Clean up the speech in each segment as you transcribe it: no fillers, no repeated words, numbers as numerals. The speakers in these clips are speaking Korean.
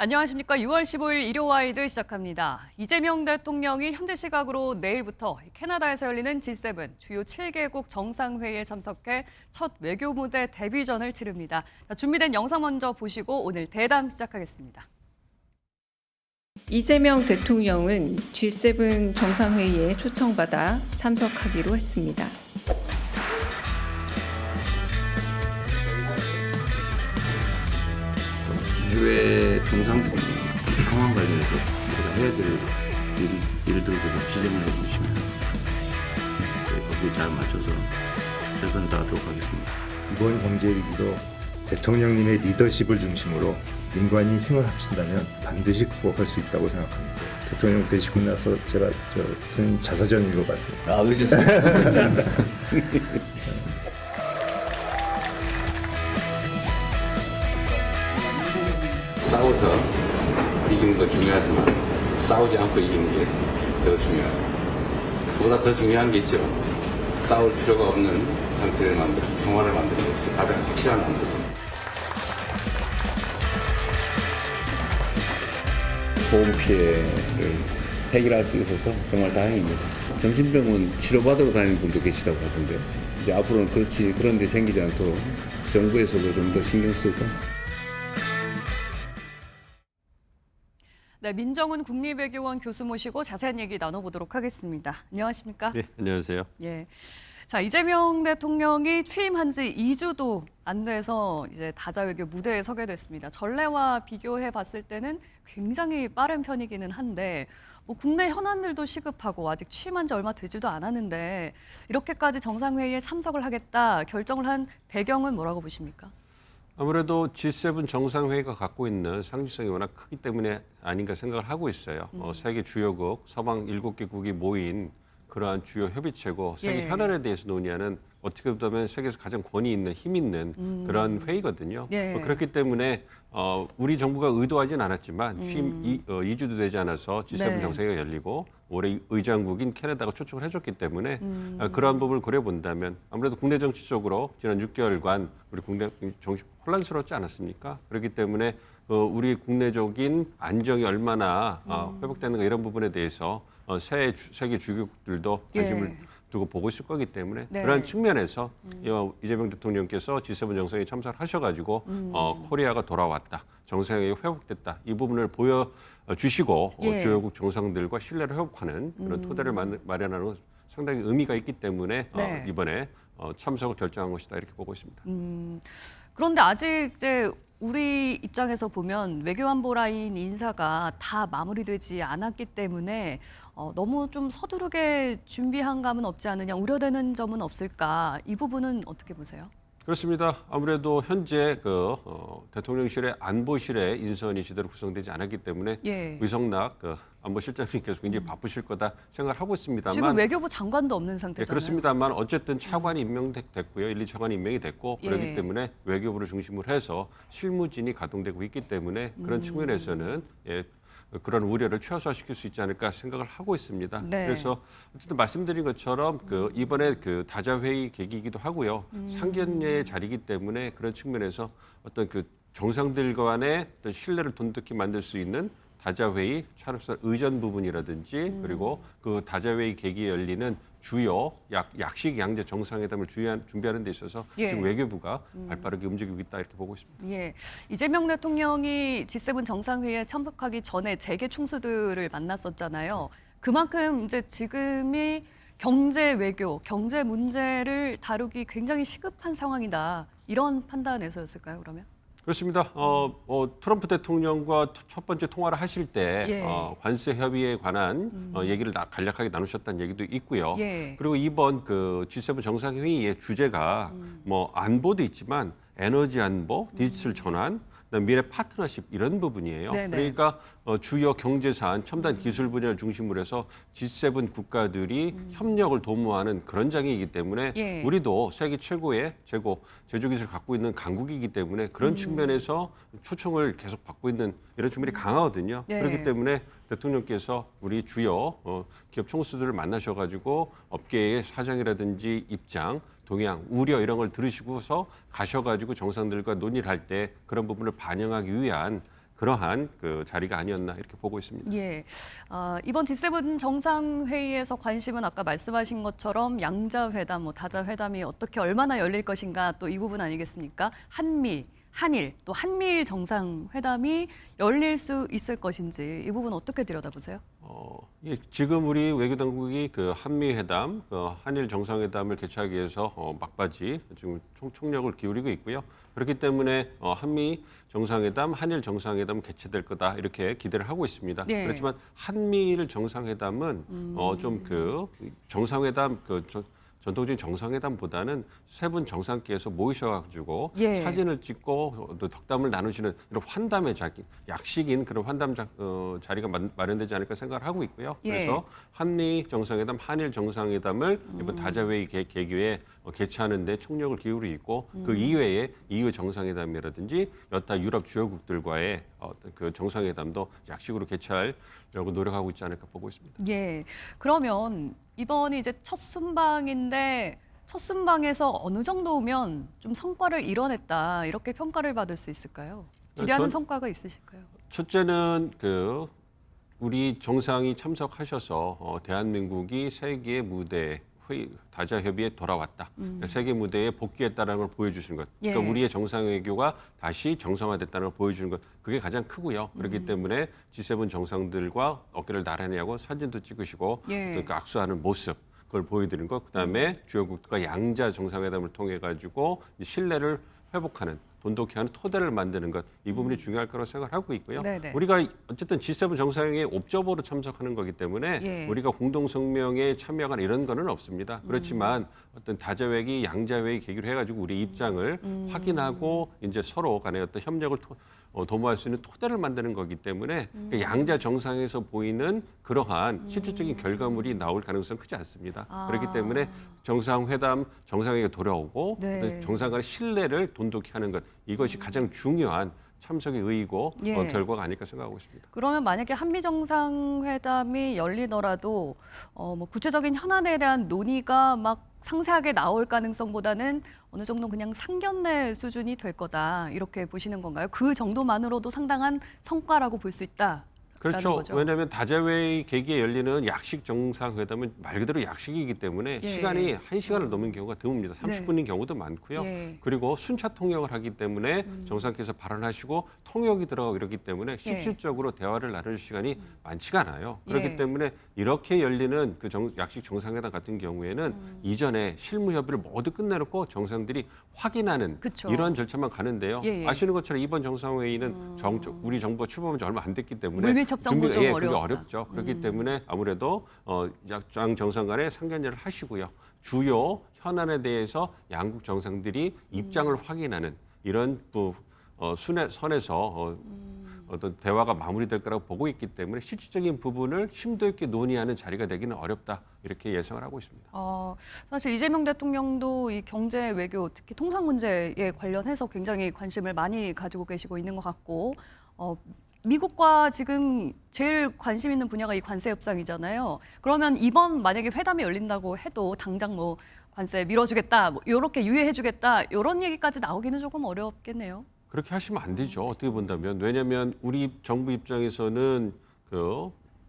안녕하십니까. 6월 15일 일요와이드 시작합니다. 이재명 대통령이 현재 시각으로 내일부터 캐나다에서 열리는 G7 주요 7개국 정상회의에 참석해 첫 외교 무대 데뷔전을 치릅니다. 준비된 영상 먼저 보시고 오늘 대담 시작하겠습니다. 이재명 대통령은 G7 정상회의에 초청받아 참석하기로 했습니다. 해외 정상품 상황 관련해서 우리가 해야 될 일들도 좀 지정을 해주시면 거기에 잘 맞춰서 최선을 다하도록 하겠습니다. 이번 경제위기도 대통령님의 리더십을 중심으로 민관이 힘을 합친다면 반드시 극복할 수 있다고 생각합니다. 대통령 되시고 나서 제가 선생님 자서전 읽어봤습니다. 아, 그러셨어요? 싸워서 이기는 건 중요하지만 싸우지 않고 이기는 게 더 중요하다. 그보다 더 중요한 게 있죠. 싸울 필요가 없는 상태를 만들고 평화를 만드는 것이 가장 확실한 방법입니다. 소음 피해를 해결할 수 있어서 정말 다행입니다. 정신병원 치료받으러 다니는 분도 계시다고 하던데요. 이제 앞으로는 그런 데 생기지 않도록 정부에서도 좀 더 신경 쓰고. 네, 민정훈 국립외교원 교수 모시고 자세한 얘기 나눠보도록 하겠습니다. 안녕하십니까? 네, 안녕하세요. 예. 자, 이재명 대통령이 취임한 지 2주도 안 돼서 이제 다자외교 무대에 서게 됐습니다. 전례와 비교해 봤을 때는 굉장히 빠른 편이기는 한데 뭐 국내 현안들도 시급하고 아직 취임한 지 얼마 되지도 않았는데 이렇게까지 정상회의에 참석을 하겠다 결정을 한 배경은 뭐라고 보십니까? 아무래도 G7 정상회의가 갖고 있는 상징성이 워낙 크기 때문에 아닌가 생각을 하고 있어요. 세계 주요국, 서방 7개국이 모인 그러한 주요 협의체고 세계 현안에 대해서 논의하는 어떻게 보면 세계에서 가장 권위 있는, 힘 있는 그런 회의거든요. 그렇기 때문에 우리 정부가 의도하진 않았지만 취임 2주도 되지 않아서 G7 정상회의가 열리고 올해 의장국인 캐나다가 초청을 해줬기 때문에 그러한 부분을 고려본다면 아무래도 국내 정치적으로 지난 6개월간 우리 국내 정치 혼란스럽지 않았습니까? 그렇기 때문에 우리 국내적인 안정이 얼마나 회복되는가 이런 부분에 대해서 세계 주요국들도 관심을 두고 보고 있을 거기 때문에 그런 측면에서 이재명 대통령께서 G7 정상회의에 참석하셔가지고 코리아가 돌아왔다, 정상회의가 회복됐다 이 부분을 보여주시고 주요국 정상들과 신뢰를 회복하는 그런 토대를 마련하는 건 상당히 의미가 있기 때문에 이번에 참석을 결정한 것이다 이렇게 보고 있습니다. 그런데 아직 이제 우리 입장에서 보면 외교안보 라인 인사가 다 마무리되지 않았기 때문에 너무 좀 서두르게 준비한 감은 없지 않느냐, 우려되는 점은 없을까? 이 부분은 어떻게 보세요? 그렇습니다. 아무래도 현재 대통령실의 안보실의 인선이 제대로 구성되지 않았기 때문에 위성락 안보실장님께서 굉장히 바쁘실 거다 생각을 하고 있습니다만 지금 외교부 장관도 없는 상태잖아요. 그렇습니다만 어쨌든 차관이 임명됐고요. 1, 2차관이 임명이 됐고 그렇기 때문에 외교부를 중심으로 해서 실무진이 가동되고 있기 때문에 그런 측면에서는 그런 우려를 최소화시킬 수 있지 않을까 생각을 하고 있습니다. 그래서 어쨌든 말씀드린 것처럼 이번에 다자회의 계기이기도 하고요. 상견례의 자리이기 때문에 그런 측면에서 어떤 정상들 간의 어떤 신뢰를 돈독히 만들 수 있는 다자회의 차립사 의전 부분이라든지 그리고 그 다자회의 계기에 열리는 주요 약식 양자 정상회담을 준비하는 데 있어서 지금 외교부가 발빠르게 움직이고 있다 이렇게 보고 있습니다. 이재명 대통령이 G7 정상회의에 참석하기 전에 재계 총수들을 만났었잖아요. 그만큼 이제 지금이 경제 외교, 경제 문제를 다루기 굉장히 시급한 상황이다. 이런 판단에서였을까요, 그러면? 그렇습니다. 트럼프 대통령과 첫 번째 통화를 하실 때 관세 협의에 관한 얘기를 간략하게 나누셨다는 얘기도 있고요. 그리고 이번 G7 정상회의의 주제가 뭐 안보도 있지만 에너지 안보, 디지털 전환, 미래 파트너십 이런 부분이에요. 그러니까 주요 경제산, 첨단 기술 분야를 중심으로 해서 G7 국가들이 협력을 도모하는 그런 장이기 때문에 우리도 세계 최고의 제조기술을 갖고 있는 강국이기 때문에 그런 측면에서 초청을 계속 받고 있는 이런 측면이 강하거든요. 그렇기 때문에 대통령께서 우리 주요 기업 총수들을 만나셔가지고 업계의 사정이라든지 입장, 동향, 우려 이런 걸 들으시고서 가셔가지고 정상들과 논의를 할 때 그런 부분을 반영하기 위한 그러한 그 자리가 아니었나 이렇게 보고 있습니다. 예. 이번 G7 정상회의에서 관심은 아까 말씀하신 것처럼 양자회담, 다자회담이 어떻게 얼마나 열릴 것인가 또 이 부분 아니겠습니까? 한미, 한일, 또 한미일 정상회담이 열릴 수 있을 것인지 이 부분 어떻게 들여다보세요? 예, 지금 우리 외교당국이 그 한미 회담, 한일 정상회담을 개최하기 위해서 막바지 지금 총력을 기울이고 있고요. 그렇기 때문에 한미 정상회담, 한일 정상회담 개최될 거다 이렇게 기대를 하고 있습니다. 네. 그렇지만 한미일 정상회담은 좀 그 정상회담 전통적인 정상회담보다는 세 분 정상께서 모이셔가지고 예. 사진을 찍고 또 덕담을 나누시는 이런 환담의 약식인 그런 환담 자리가 마련되지 않을까 생각을 하고 있고요. 예. 그래서 한미 정상회담, 한일 정상회담을 이번 다자회의 계기에 개최하는 데 총력을 기울이고 그 이외에 EU 정상회담이라든지 여타 유럽 주요국들과의 그 정상회담도 약식으로 개최하려고 노력하고 있지 않을까 보고 있습니다. 예. 그러면 이번이 이제 첫 순방인데 첫 순방에서 어느 정도면 좀 성과를 이뤄냈다 이렇게 평가를 받을 수 있을까요? 기대하는 성과가 있으실까요? 첫째는 그 우리 정상이 참석하셔서 대한민국이 세계 무대 다자 협의에 돌아왔다. 세계 무대에 복귀했다는 걸 보여주시는 것. 그러니까 예. 우리의 정상 외교가 다시 정상화됐다는 걸 보여주는 것. 그게 가장 크고요. 그렇기 때문에 G7 정상들과 어깨를 나란히 하고 사진도 찍으시고 예. 그 악수하는 모습. 그걸 보여드리는 것. 그다음에 주요국들과 양자 정상회담을 통해 가지고 신뢰를 회복하는 돈독히 하는 토대를 만드는 것. 이 부분이 중요할 거라고 생각하고 있고요. 네네. 우리가 어쨌든 G7 정상회의에 옵저버로 참석하는 거기 때문에 예. 우리가 공동성명에 참여하거나 이런 거는 없습니다. 그렇지만 어떤 다자회의, 양자회의 계기로 해가지고 우리 입장을 확인하고 이제 서로 간의 어떤 협력을 도모할 수 있는 토대를 만드는 거기 때문에 그 양자 정상에서 보이는 그러한 실질적인 결과물이 나올 가능성은 크지 않습니다. 그렇기 때문에 정상회담, 정상회의가 돌아오고 네. 정상 간의 신뢰를 돈독히 하는 것 이것이 가장 중요한 참석의 의의고 예. 결과가 아닐까 생각하고 있습니다. 그러면 만약에 한미 정상회담이 열리더라도 뭐 구체적인 현안에 대한 논의가 막 상세하게 나올 가능성보다는 어느 정도 그냥 상견례 수준이 될 거다 이렇게 보시는 건가요? 그 정도만으로도 상당한 성과라고 볼 수 있다. 그렇죠. 거죠. 왜냐하면 다자회의 계기에 열리는 약식 정상회담은 말 그대로 약식이기 때문에 예. 시간이 1시간을 넘는 경우가 드뭅니다. 30분인 경우도 많고요. 예. 그리고 순차 통역을 하기 때문에 정상께서 발언하시고 통역이 들어가고 이러기 때문에 실질적으로 대화를 나눌 시간이 많지가 않아요. 그렇기 예. 때문에 이렇게 열리는 그 약식 정상회담 같은 경우에는 이전에 실무 협의를 모두 끝내놓고 정상들이 확인하는 그쵸. 이런 절차만 가는데요. 예, 예. 아시는 것처럼 이번 정상회의는 우리 정부가 출범한 지 얼마 안 됐기 때문에 물밑 협정도 좀 그게 어려웠다. 어렵죠. 그렇기 때문에 아무래도 양 정상 간에 상견례를 하시고요. 주요 현안에 대해서 양국 정상들이 입장을 확인하는 이런 선에서 어떤 대화가 마무리될 거라고 보고 있기 때문에 실질적인 부분을 심도 있게 논의하는 자리가 되기는 어렵다 이렇게 예상을 하고 있습니다. 사실 이재명 대통령도 이 경제 외교 특히 통상 문제에 관련해서 굉장히 관심을 많이 가지고 계시고 있는 것 같고 미국과 지금 제일 관심 있는 분야가 이 관세 협상이잖아요. 그러면 이번 만약에 회담이 열린다고 해도 당장 뭐 관세 밀어주겠다, 뭐 이렇게 유예해주겠다 이런 얘기까지 나오기는 조금 어렵겠네요. 그렇게 하시면 안 되죠. 어떻게 본다면. 왜냐하면 우리 정부 입장에서는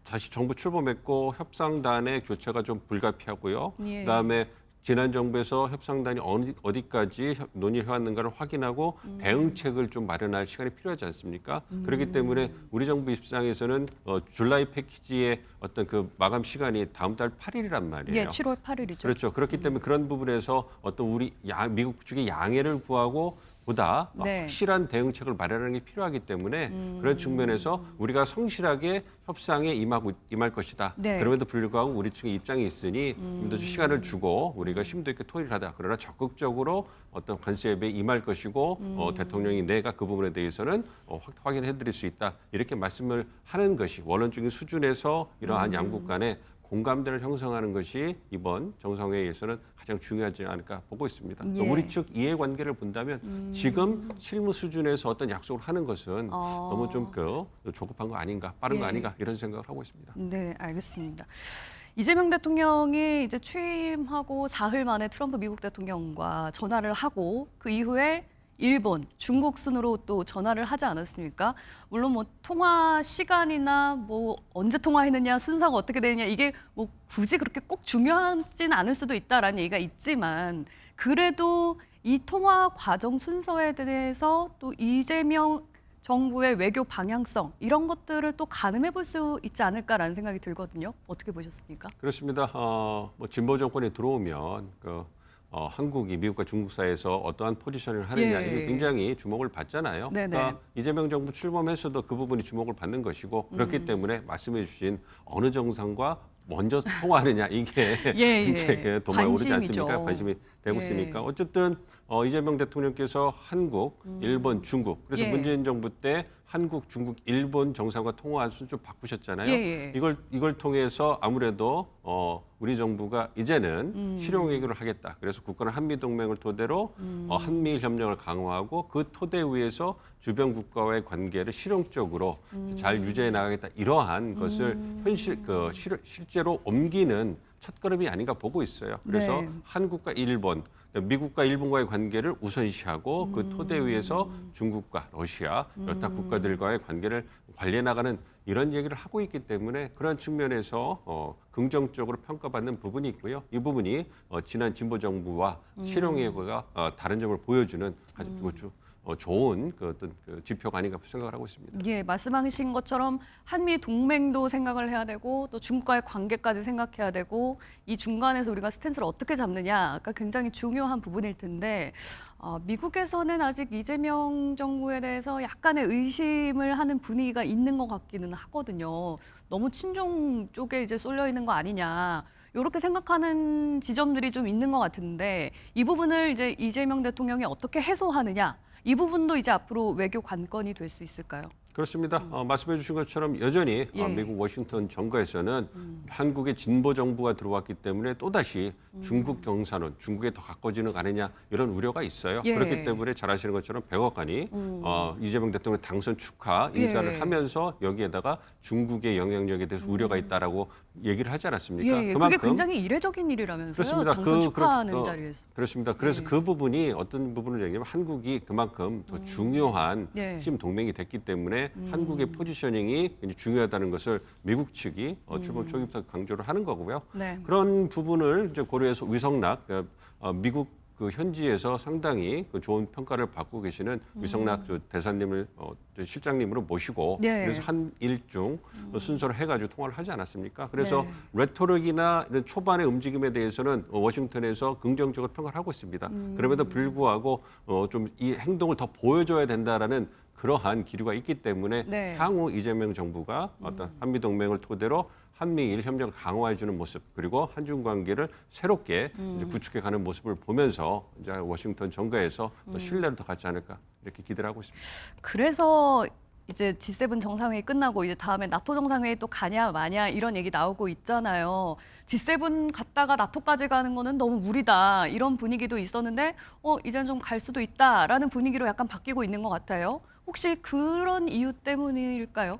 다시 정부 출범했고 협상단의 교체가 좀 불가피하고요. 예. 그다음에 지난 정부에서 협상단이 어디까지 논의를 해왔는가를 확인하고 대응책을 좀 마련할 시간이 필요하지 않습니까? 그렇기 때문에 우리 정부 입장에서는 줄라이 패키지의 어떤 그 마감 시간이 다음 달 8일이란 말이에요. 예, 7월 8일이죠. 그렇죠. 그렇기 때문에 그런 부분에서 어떤 우리 미국 측의 양해를 구하고 보다 네. 확실한 대응책을 마련하는 게 필요하기 때문에 그런 측면에서 우리가 성실하게 협상에 임할 것이다. 네. 그럼에도 불구하고 우리 측의 입장이 있으니 좀 더 시간을 주고 우리가 심도 있게 토의를 하다. 그러나 적극적으로 어떤 관세협에 임할 것이고 대통령이 내가 그 부분에 대해서는 확인해드릴 수 있다. 이렇게 말씀을 하는 것이 원론적인 수준에서 이러한 양국 간의 공감대를 형성하는 것이 이번 정상회의에서는 가장 중요하지 않을까 보고 있습니다. 예. 우리 측 이해관계를 본다면 지금 실무 수준에서 어떤 약속을 하는 것은 너무 좀 조급한 거 아닌가, 빠른 거 예. 아닌가 이런 생각을 하고 있습니다. 네, 알겠습니다. 이재명 대통령이 이제 취임하고 사흘 만에 트럼프 미국 대통령과 전화를 하고 그 이후에 일본, 중국 순으로 또 전화를 하지 않았습니까? 물론 뭐 통화 시간이나 뭐 언제 통화했느냐, 순서가 어떻게 되느냐 이게 뭐 굳이 그렇게 꼭 중요하진 않을 수도 있다라는 얘기가 있지만 그래도 이 통화 과정 순서에 대해서 또 이재명 정부의 외교 방향성 이런 것들을 또 가늠해 볼 수 있지 않을까라는 생각이 들거든요. 어떻게 보셨습니까? 그렇습니다. 뭐 진보 정권이 들어오면 한국이 미국과 중국 사이에서 어떠한 포지션을 하느냐 예. 이게 굉장히 주목을 받잖아요. 네네. 그러니까 이재명 정부 출범해서도 그 부분이 주목을 받는 것이고 그렇기 때문에 말씀해 주신 어느 정상과 먼저 통화하느냐 이게 예, 이제 예. 도마에 오르지 관심이죠. 않습니까? 관심이 되고 예. 있으니까 어쨌든 이재명 대통령께서 한국, 일본, 중국 그래서 예. 문재인 정부 때 한국, 중국, 일본 정상과 통화할 수 좀 바꾸셨잖아요. 예, 예. 이걸 통해서 아무래도 우리 정부가 이제는 실용 외교를 하겠다. 그래서 국가는 한미 동맹을 토대로 한미일 협력을 강화하고 그 토대 위에서 주변 국가와의 관계를 실용적으로 잘 유지해 나가겠다. 이러한 것을 실제로 옮기는 첫걸음이 아닌가 보고 있어요. 그래서 네. 한국과 일본, 미국과 일본과의 관계를 우선시하고 그 토대 위에서 중국과 러시아, 여타 국가들과의 관계를 관리해 나가는 이런 얘기를 하고 있기 때문에 그런 측면에서 긍정적으로 평가받는 부분이 있고요. 이 부분이 지난 진보 정부와 실용외교가 다른 점을 보여주는 아주 좋은 어떤 지표가 아닌가 생각을 하고 있습니다. 예, 말씀하신 것처럼 한미 동맹도 생각을 해야 되고 또 중국과의 관계까지 생각해야 되고 이 중간에서 우리가 스탠스를 어떻게 잡느냐가 굉장히 중요한 부분일 텐데 미국에서는 아직 이재명 정부에 대해서 약간의 의심을 하는 분위기가 있는 것 같기는 하거든요. 너무 친중 쪽에 이제 쏠려 있는 거 아니냐. 이렇게 생각하는 지점들이 좀 있는 것 같은데 이 부분을 이제 이재명 대통령이 어떻게 해소하느냐. 이 부분도 이제 앞으로 외교 관건이 될 수 있을까요? 그렇습니다. 말씀해 주신 것처럼 여전히 예. 미국 워싱턴 정가에서는 한국의 진보 정부가 들어왔기 때문에 또다시 중국 경사론, 중국에 더 가까워지는 거 아니냐 이런 우려가 있어요. 예. 그렇기 때문에 잘 아시는 것처럼 백악관이 이재명 대통령 당선 축하 인사를 예. 하면서 여기에다가 중국의 영향력에 대해서 우려가 있다라고 얘기를 하지 않았습니까? 예, 예. 그게 굉장히 이례적인 일이라면서요. 그렇습니다. 당선 축하하는 자리에서. 그렇습니다. 그래서 예. 그 부분이 어떤 부분을 얘기하면 한국이 그만큼 더 중요한 예. 핵심 동맹이 됐기 때문에 한국의 포지셔닝이 굉장히 중요하다는 것을 미국 측이 출범 초기부터 강조를 하는 거고요. 네. 그런 부분을 이제 고려해서 위성락 미국 현지에서 상당히 좋은 평가를 받고 계시는 위성락 대사님을 실장님으로 모시고 네. 그래서 한일중 순서로 해가지고 통화를 하지 않았습니까? 그래서 네. 레토릭이나 이런 초반의 움직임에 대해서는 워싱턴에서 긍정적으로 평가를 하고 있습니다. 그럼에도 불구하고 좀 이 행동을 더 보여줘야 된다라는 그러한 기류가 있기 때문에 네. 향후 이재명 정부가 어떤 한미 동맹을 토대로 한미일 협력을 강화해주는 모습 그리고 한중 관계를 새롭게 이제 구축해가는 모습을 보면서 이제 워싱턴 정가에서 또 신뢰를 더 갖지 않을까 이렇게 기대를 하고 있습니다. 그래서 이제 G7 정상회의 끝나고 이제 다음에 나토 정상회의 또 가냐 마냐 이런 얘기 나오고 있잖아요. G7 갔다가 나토까지 가는 거는 너무 무리다 이런 분위기도 있었는데 이제는 좀 갈 수도 있다라는 분위기로 약간 바뀌고 있는 것 같아요. 혹시 그런 이유 때문일까요?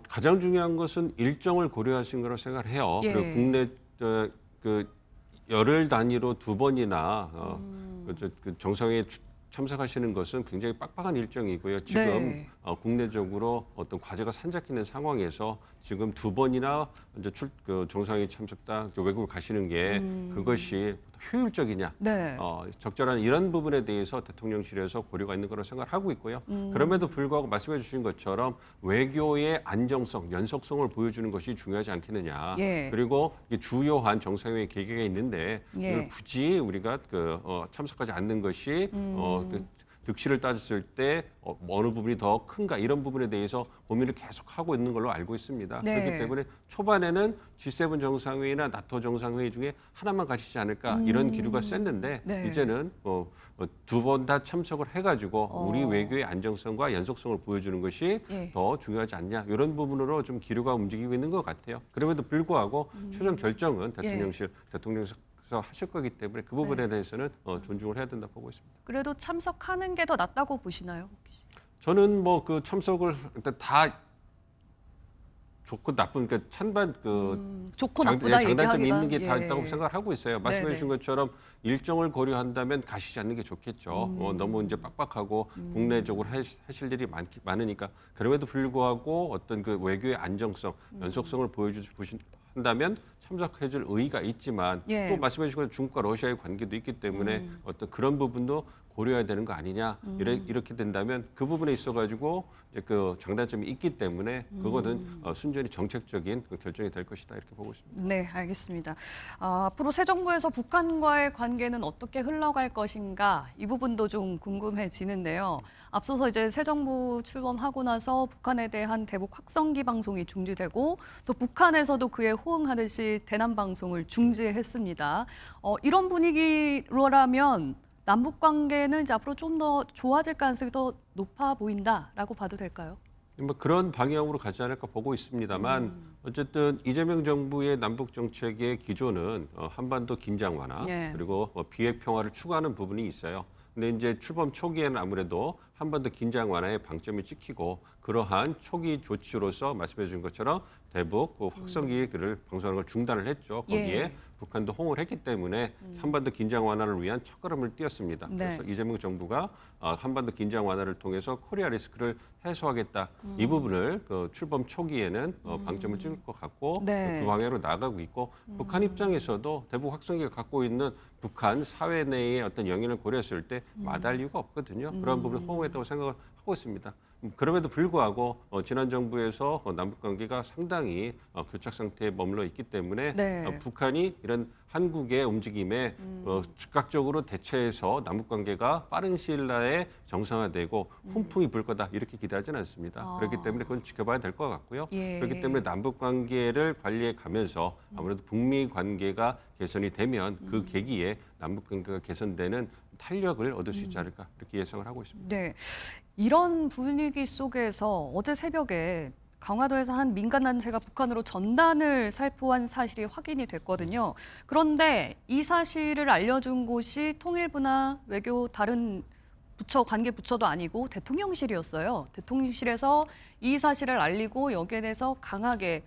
가장 중요한 것은 일정을 고려하신 거라고 생각을 해요. 예. 그리고 국내 열흘 단위로 두 번이나 정상회의에 참석하시는 것은 굉장히 빡빡한 일정이고요. 지금 네. 국내적으로 어떤 과제가 산적해 상황에서 지금 두 번이나 이제 정상회의 참석다 외국을 가시는 게 그것이 효율적이냐, 네. 적절한 이런 부분에 대해서 대통령실에서 고려가 있는 거라고 생각을 하고 있고요. 그럼에도 불구하고 말씀해 주신 것처럼 외교의 안정성, 연속성을 보여주는 것이 중요하지 않겠느냐. 예. 그리고 주요한 정상회의 계기가 있는데 예. 이걸 굳이 우리가 참석하지 않는 것이 득실을 따졌을 때 어느 부분이 더 큰가 이런 부분에 대해서 고민을 계속 하고 있는 걸로 알고 있습니다. 네. 그렇기 때문에 초반에는 G7 정상회의나 나토 정상회의 중에 하나만 가시지 않을까 이런 기류가 셌는데 네. 이제는 두 번 다 참석을 해가지고 우리 외교의 안정성과 연속성을 보여주는 것이 예. 더 중요하지 않냐 이런 부분으로 좀 기류가 움직이고 있는 것 같아요. 그럼에도 불구하고 최종 결정은 대통령실 대통령에서 하실 거기 때문에 그 부분에 대해서는 존중을 해야 된다 보고 있습니다. 그래도 참석하는 게 더 낫다고 보시나요? 혹시? 저는 그 참석을 일단 다 좋고 나쁜 그 찬반 그 좋고 나쁘다 장단점이 얘기하기가, 있는 게 다 예. 있다고 생각을 하고 있어요. 말씀해 네네. 주신 것처럼 일정을 고려한다면 가시지 않는 게 좋겠죠. 너무 이제 빡빡하고 국내적으로 하실 일이 많으니까 그럼에도 불구하고 어떤 그 외교의 안정성, 연속성을 보여주신다면 참석해줄 의의가 있지만 예. 또 말씀해 주신 것처럼 중국과 러시아의 관계도 있기 때문에 어떤 그런 부분도 고려해야 되는 거 아니냐 이렇게 된다면 그 부분에 있어가지고 이제 그 장단점이 있기 때문에 그거는 순전히 정책적인 그 결정이 될 것이다 이렇게 보고 있습니다. 네, 알겠습니다. 앞으로 새 정부에서 북한과의 관계는 어떻게 흘러갈 것인가 이 부분도 좀 궁금해지는데요. 앞서서 이제 새 정부 출범하고 나서 북한에 대한 대북 확성기 방송이 중지되고 또 북한에서도 그에 호응하듯이 대남 방송을 중지했습니다. 이런 분위기로라면 남북 관계는 이제 앞으로 좀 더 좋아질 가능성이 더 높아 보인다라고 봐도 될까요? 뭐 그런 방향으로 가지 않을까 보고 있습니다만 어쨌든 이재명 정부의 남북 정책의 기조는 한반도 긴장 완화 예. 그리고 비핵 평화를 추구하는 부분이 있어요. 근데 이제 출범 초기에는 아무래도 한반도 긴장 완화에 방점이 찍히고 그러한 초기 조치로서 말씀해 주신 것처럼 대북 확성기를 방송하는 걸 중단을 했죠. 거기에 예. 북한도 호응을 했기 때문에 한반도 긴장 완화를 위한 첫걸음을 띄었습니다. 네. 그래서 이재명 정부가 한반도 긴장 완화를 통해서 코리아 리스크를 해소하겠다. 이 부분을 그 출범 초기에는 방점을 찍을 것 같고 네. 그 방향으로 나가고 있고 북한 입장에서도 대북 확성기가 갖고 있는 북한 사회 내의 어떤 영향을 고려했을 때 마다할 이유가 없거든요. 그런 부분을 호응했다고 생각을 하고 있습니다. 그럼에도 불구하고 지난 정부에서 남북 관계가 상당히 교착 상태에 머물러 있기 때문에 네. 북한이 이런 한국의 움직임에 즉각적으로 대처해서 남북 관계가 빠른 시일 내에 정상화되고 훈풍이 불 거다 이렇게 기대하지는 않습니다. 그렇기 때문에 그건 지켜봐야 될 것 같고요. 예. 그렇기 때문에 남북 관계를 관리해 가면서 아무래도 북미 관계가 개선이 되면 그 계기에 남북 관계가 개선되는 탄력을 얻을 수 있지 않을까 이렇게 예상을 하고 있습니다. 네, 이런 분위기 속에서 어제 새벽에 강화도에서 한 민간단체가 북한으로 전단을 살포한 사실이 확인이 됐거든요. 그런데 이 사실을 알려준 곳이 통일부나 외교 다른 부처, 관계 부처도 아니고 대통령실이었어요. 대통령실에서 이 사실을 알리고 여기에 대해서 강하게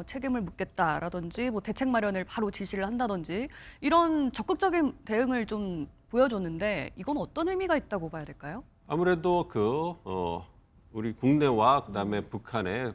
책임을 묻겠다라든지 뭐 대책 마련을 바로 지시를 한다든지 이런 적극적인 대응을 좀 보여줬는데 이건 어떤 의미가 있다고 봐야 될까요? 아무래도 우리 국내와 그다음에 북한에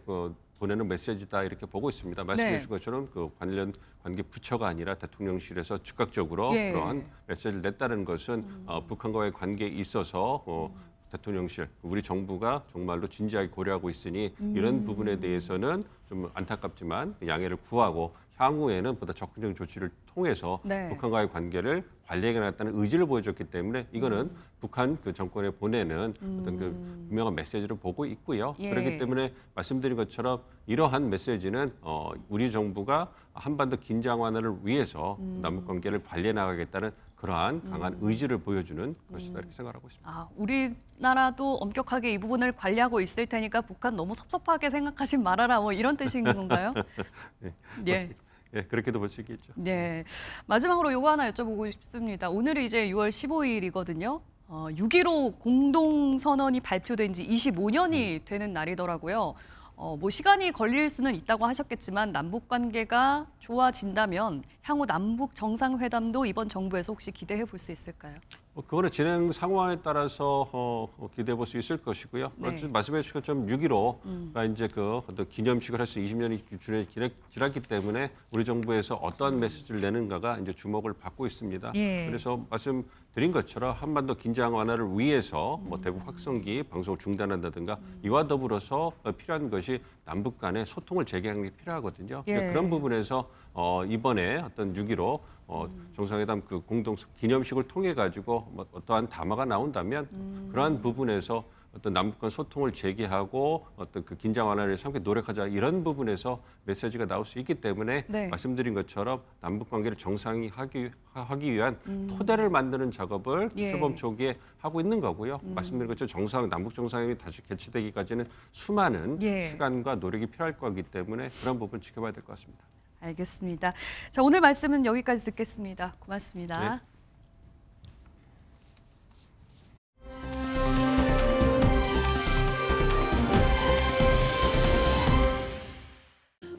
보내는 메시지다 이렇게 보고 있습니다. 말씀해 네. 주신 것처럼 그 관련 관계 부처가 아니라 대통령실에서 즉각적으로 예. 그러한 메시지를 냈다는 것은 북한과의 관계에 있어서 대통령실, 우리 정부가 정말로 진지하게 고려하고 있으니 이런 부분에 대해서는 좀 안타깝지만 양해를 구하고 향후에는 보다 적극적인 조치를 통해서 네. 북한과의 관계를 관리해나가겠다는 의지를 보여줬기 때문에 이거는 북한 그 정권에 보내는 어떤 그 분명한 메시지를 보고 있고요. 예. 그렇기 때문에 말씀드린 것처럼 이러한 메시지는 우리 정부가 한반도 긴장 완화를 위해서 남북 관계를 관리해 나가겠다는 그러한 강한 의지를 보여주는 것이다 이렇게 생각하고 있습니다. 우리나라도 엄격하게 이 부분을 관리하고 있을 테니까 북한 너무 섭섭하게 생각하지 말아라 뭐 이런 뜻인 건가요? 예. 예, 그렇게도 볼 수 있겠죠. 네. 마지막으로 요거 하나 여쭤보고 싶습니다. 오늘이 이제 6월 15일이거든요. 6.15 공동선언이 발표된 지 25년이 되는 날이더라고요. 뭐 시간이 걸릴 수는 있다고 하셨겠지만 남북 관계가 좋아진다면 향후 남북 정상회담도 이번 정부에서 혹시 기대해 볼 수 있을까요? 그거는 진행 상황에 따라서 기대해 볼 수 있을 것이고요. 네. 어쨌든 말씀해 주신 것처럼 6.15가 이제 그 어떤 기념식을 할 수 20년이 지났기 때문에 우리 정부에서 어떤 메시지를 내는가가 이제 주목을 받고 있습니다. 예. 그래서 말씀드린 것처럼 한반도 긴장 완화를 위해서 뭐 대북 확성기 방송을 중단한다든가 이와 더불어서 필요한 것이 남북 간의 소통을 재개하는 게 필요하거든요. 예. 그런 부분에서 이번에 어떤 6.15 정상회담 그 공동 기념식을 통해 가지고 뭐 어떠한 담화가 나온다면 그러한 부분에서 어떤 남북 간 소통을 재개하고 어떤 그 긴장 완화를 함께 노력하자 이런 부분에서 메시지가 나올 수 있기 때문에 네. 말씀드린 것처럼 남북 관계를 정상화하기 위한 토대를 만드는 작업을 예. 출범 초기에 하고 있는 거고요. 말씀드린 것처럼 남북 정상회담이 다시 개최되기까지는 수많은 예. 시간과 노력이 필요할 거기 때문에 그런 부분 지켜봐야 될 것 같습니다. 알겠습니다. 자, 오늘 말씀은 여기까지 듣겠습니다. 고맙습니다. 네.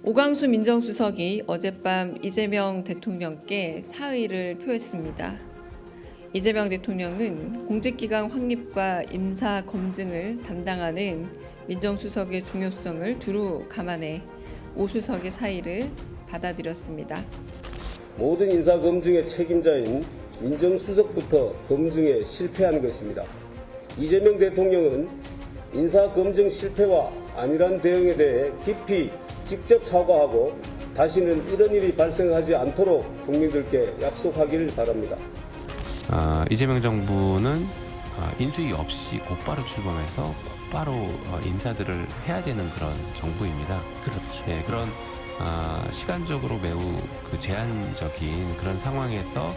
오광수 민정수석이 어젯밤 이재명 대통령께 사의를 표했습니다. 이재명 대통령은 공직기강 확립과 임사 검증을 담당하는 민정수석의 중요성을 두루 감안해 오 수석의 사의를 받아들였습니다. 모든 인사 검증의 책임자인 민정수석부터 검증에 실패한 것입니다. 이재명 대통령은 인사 검증 실패와 안일한 대응에 대해 깊이 직접 사과하고 다시는 이런 일이 발생하지 않도록 국민들께 약속하기를 바랍니다. 이재명 정부는 인수위 없이 곧바로 출범해서 곧바로 인사들을 해야 되는 그런 정부입니다. 그렇죠. 네, 그런 시간적으로 매우 그 제한적인 그런 상황에서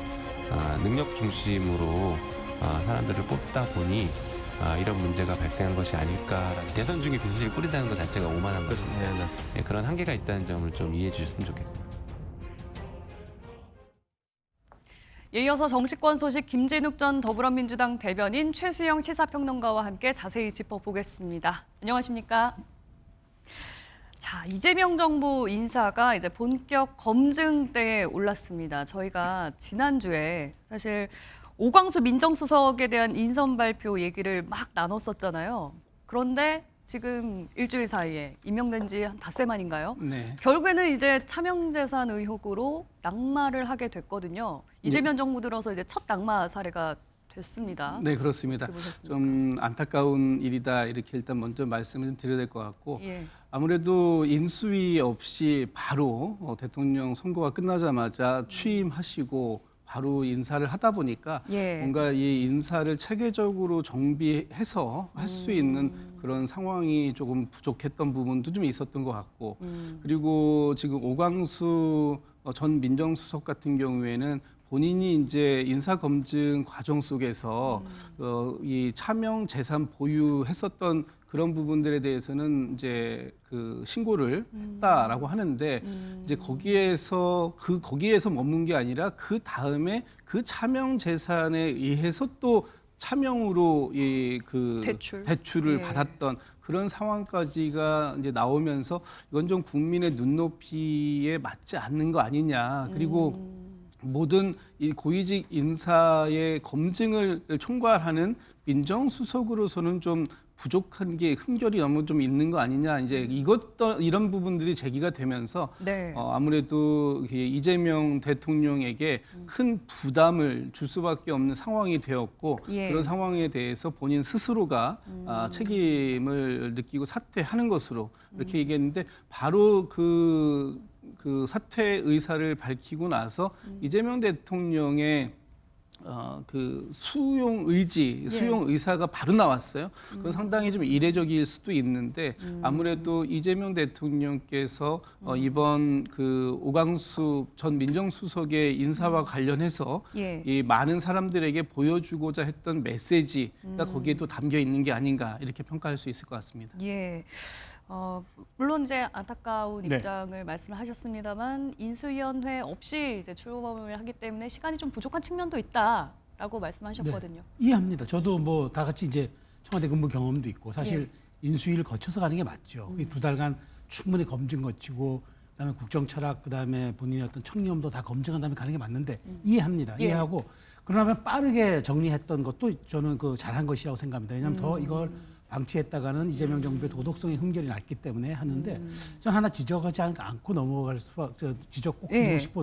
능력 중심으로 사람들을 뽑다 보니 이런 문제가 발생한 것이 아닐까. 대선 중에 비서실 꾸린다는 것 자체가 오만한 것입니다. 네, 그런 한계가 있다는 점을 좀 이해해 주셨으면 좋겠습니다. 이어서 정치권 소식 김진욱 전 더불어민주당 대변인 최수영 시사평론가와 함께 자세히 짚어보겠습니다. 안녕하십니까? 자, 이재명 정부 인사가 이제 본격 검증대에 올랐습니다. 저희가 지난주에 사실 오광수 민정수석에 대한 인선 발표 얘기를 막 나눴었잖아요. 그런데 지금 일주일 사이에 임명된 지 한 닷새 만인가요? 네. 결국에는 이제 차명재산 의혹으로 낙마를 하게 됐거든요. 이재명 정부 들어서 이제 첫 낙마 사례가 됐습니다. 네, 그렇습니다. 어떻게 보셨습니까? 좀 안타까운 일이다 이렇게 일단 먼저 말씀을 좀 드려야 될 것 같고 예. 아무래도 인수위 없이 바로 대통령 선거가 끝나자마자 취임하시고 바로 인사를 하다 보니까 예. 뭔가 이 인사를 체계적으로 정비해서 할 수 있는 그런 상황이 조금 부족했던 부분도 좀 있었던 것 같고 그리고 지금 오광수 전 민정수석 같은 경우에는 본인이 이제 인사검증 과정 속에서 이 차명 재산 보유했었던 그런 부분들에 대해서는 이제 그 신고를 했다라고 하는데 이제 거기에서 머문 게 아니라 그 다음에 그 차명 재산에 의해서 또 차명으로 이 그 대출을 예. 받았던 그런 상황까지가 이제 나오면서 이건 좀 국민의 눈높이에 맞지 않는 거 아니냐. 그리고 모든 이 고위직 인사의 검증을 총괄하는 민정수석으로서는 좀 부족한 게 흠결이 너무 좀 있는 거 아니냐. 이제 이런 부분들이 제기가 되면서 네. 아무래도 이재명 대통령에게 큰 부담을 줄 수밖에 없는 상황이 되었고 예. 그런 상황에 대해서 본인 스스로가 책임을 느끼고 사퇴하는 것으로 이렇게 얘기했는데 바로 그 사퇴 의사를 밝히고 나서 이재명 대통령의 그 수용 의사가 바로 나왔어요. 그건 상당히 좀 이례적일 수도 있는데 아무래도 이재명 대통령께서 이번 그 오광수 전 민정수석의 인사와 관련해서 예. 이 많은 사람들에게 보여주고자 했던 메시지가 거기에도 담겨 있는 게 아닌가 이렇게 평가할 수 있을 것 같습니다. 예. 물론 이제 안타까운 네. 입장을 말씀하셨습니다만 인수위원회 없이 이제 출범을 하기 때문에 시간이 좀 부족한 측면도 있다라고 말씀하셨거든요. 이해합니다. 저도 뭐 다 같이 이제 청와대 근무 경험도 있고 사실 인수위를 거쳐서 가는 게 맞죠. 이 2달간 충분히 검증 거치고 그다음에 국정 철학 그다음에 본인의 어떤 청렴도 다 검증한 다음에 가는 게 맞는데 이해합니다. 예. 이해하고 그러면 빠르게 정리했던 것도 저는 그 잘한 것이라고 생각합니다. 왜냐하면 더 이걸 방치했다가는 이재명 정부의 도덕성의 흠결이 났기 때문에 하는데 전 하나 지적하지 않고 넘어갈 지적 꼭 드리고 싶고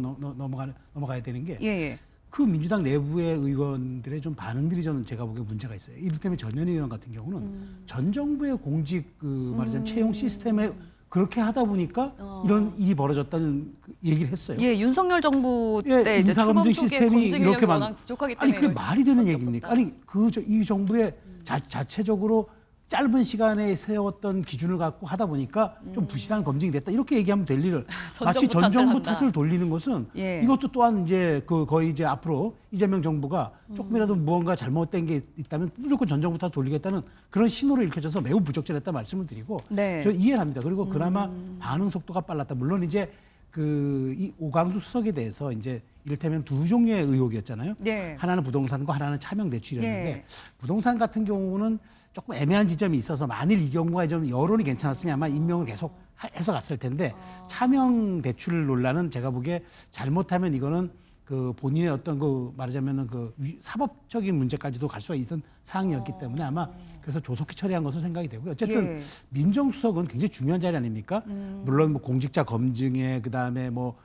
넘어가야 되는 게 예. 그 민주당 내부의 의원들의 좀 반응들이 저는 제가 보기에 문제가 있어요. 이를테면 전현희 의원 같은 경우는 전 정부의 공직 말하자면 채용 시스템에 그렇게 하다 보니까 이런 일이 벌어졌다는 얘기를 했어요. 예, 윤석열 정부 때 이제 출범 인사검증 초기에 시스템이 검증 이렇게 인력이 워낙 부족하기 아니 때문에 그게 말이 되는 수밖에 얘기입니까? 없었다. 아니 이 정부의 자체적으로 짧은 시간에 세웠던 기준을 갖고 하다 보니까 좀 부실한 검증이 됐다 이렇게 얘기하면 될 일을 전 마치 정부 전 탓을 정부 한다. 탓을 돌리는 것은 예. 이것도 또한 이제 거의 이제 앞으로 이재명 정부가 조금이라도 무언가 잘못된 게 있다면 무조건 전 정부 탓 돌리겠다는 그런 신호로 읽혀져서 매우 부적절했다 말씀을 드리고 네. 저 이해를 합니다. 그리고 그나마 반응 속도가 빨랐다. 물론 이제 이 오광수 수석에 대해서 이제 이를테면 2종류의 의혹이었잖아요. 네. 하나는 부동산과 하나는 차명 대출이었는데 네. 부동산 같은 경우는 조금 애매한 지점이 있어서 만일 이 경우가 좀 여론이 괜찮았으면 아마 임명을 계속 해서 갔을 텐데 차명 대출 논란은 제가 보기에 잘못하면 이거는 그 본인의 어떤 그 말하자면은 그 사법적인 문제까지도 갈 수가 있던 사항이었기 때문에 아마 그래서 조속히 처리한 것으로 생각이 되고요. 어쨌든 예. 민정수석은 굉장히 중요한 자리 아닙니까? 물론 뭐 공직자 검증에 그다음에 뭐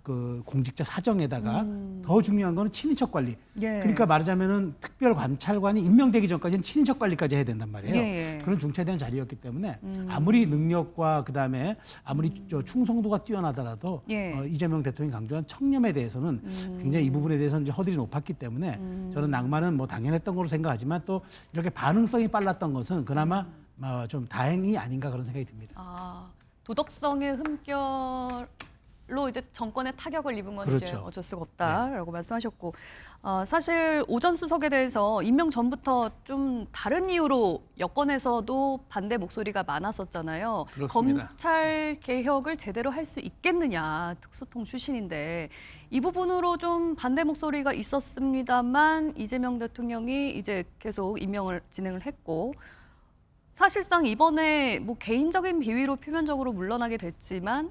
그 공직자 사정에다가 더 중요한 거는 친인척 관리. 예. 그러니까 말하자면은 특별 관찰관이 임명되기 전까지는 친인척 관리까지 해야 된단 말이에요. 예. 그런 중차대한 자리였기 때문에 아무리 능력과 그다음에 아무리 저 충성도가 뛰어나더라도 예. 이재명 대통령이 강조한 청렴에 대해서는 굉장히 이 부분에 대해서는 이제 허들이 높았기 때문에 저는 낭만은 뭐 당연했던 걸로 생각하지만 또 이렇게 반응성이 빨랐던 것은 그나마 좀 다행이 아닌가 그런 생각이 듭니다. 아, 도덕성의 흠결로 이제 정권에 타격을 입은 건 이제 그렇죠. 어쩔 수가 없다라고 말씀하셨고, 사실 오 전 수석에 대해서 임명 전부터 좀 다른 이유로 여권에서도 반대 목소리가 많았었잖아요. 그렇습니다. 검찰 개혁을 제대로 할 수 있겠느냐, 특수통 출신인데 이 부분으로 좀 반대 목소리가 있었습니다만 이재명 대통령이 이제 계속 임명을 진행을 했고. 사실상 이번에 뭐 개인적인 비위로 표면적으로 물러나게 됐지만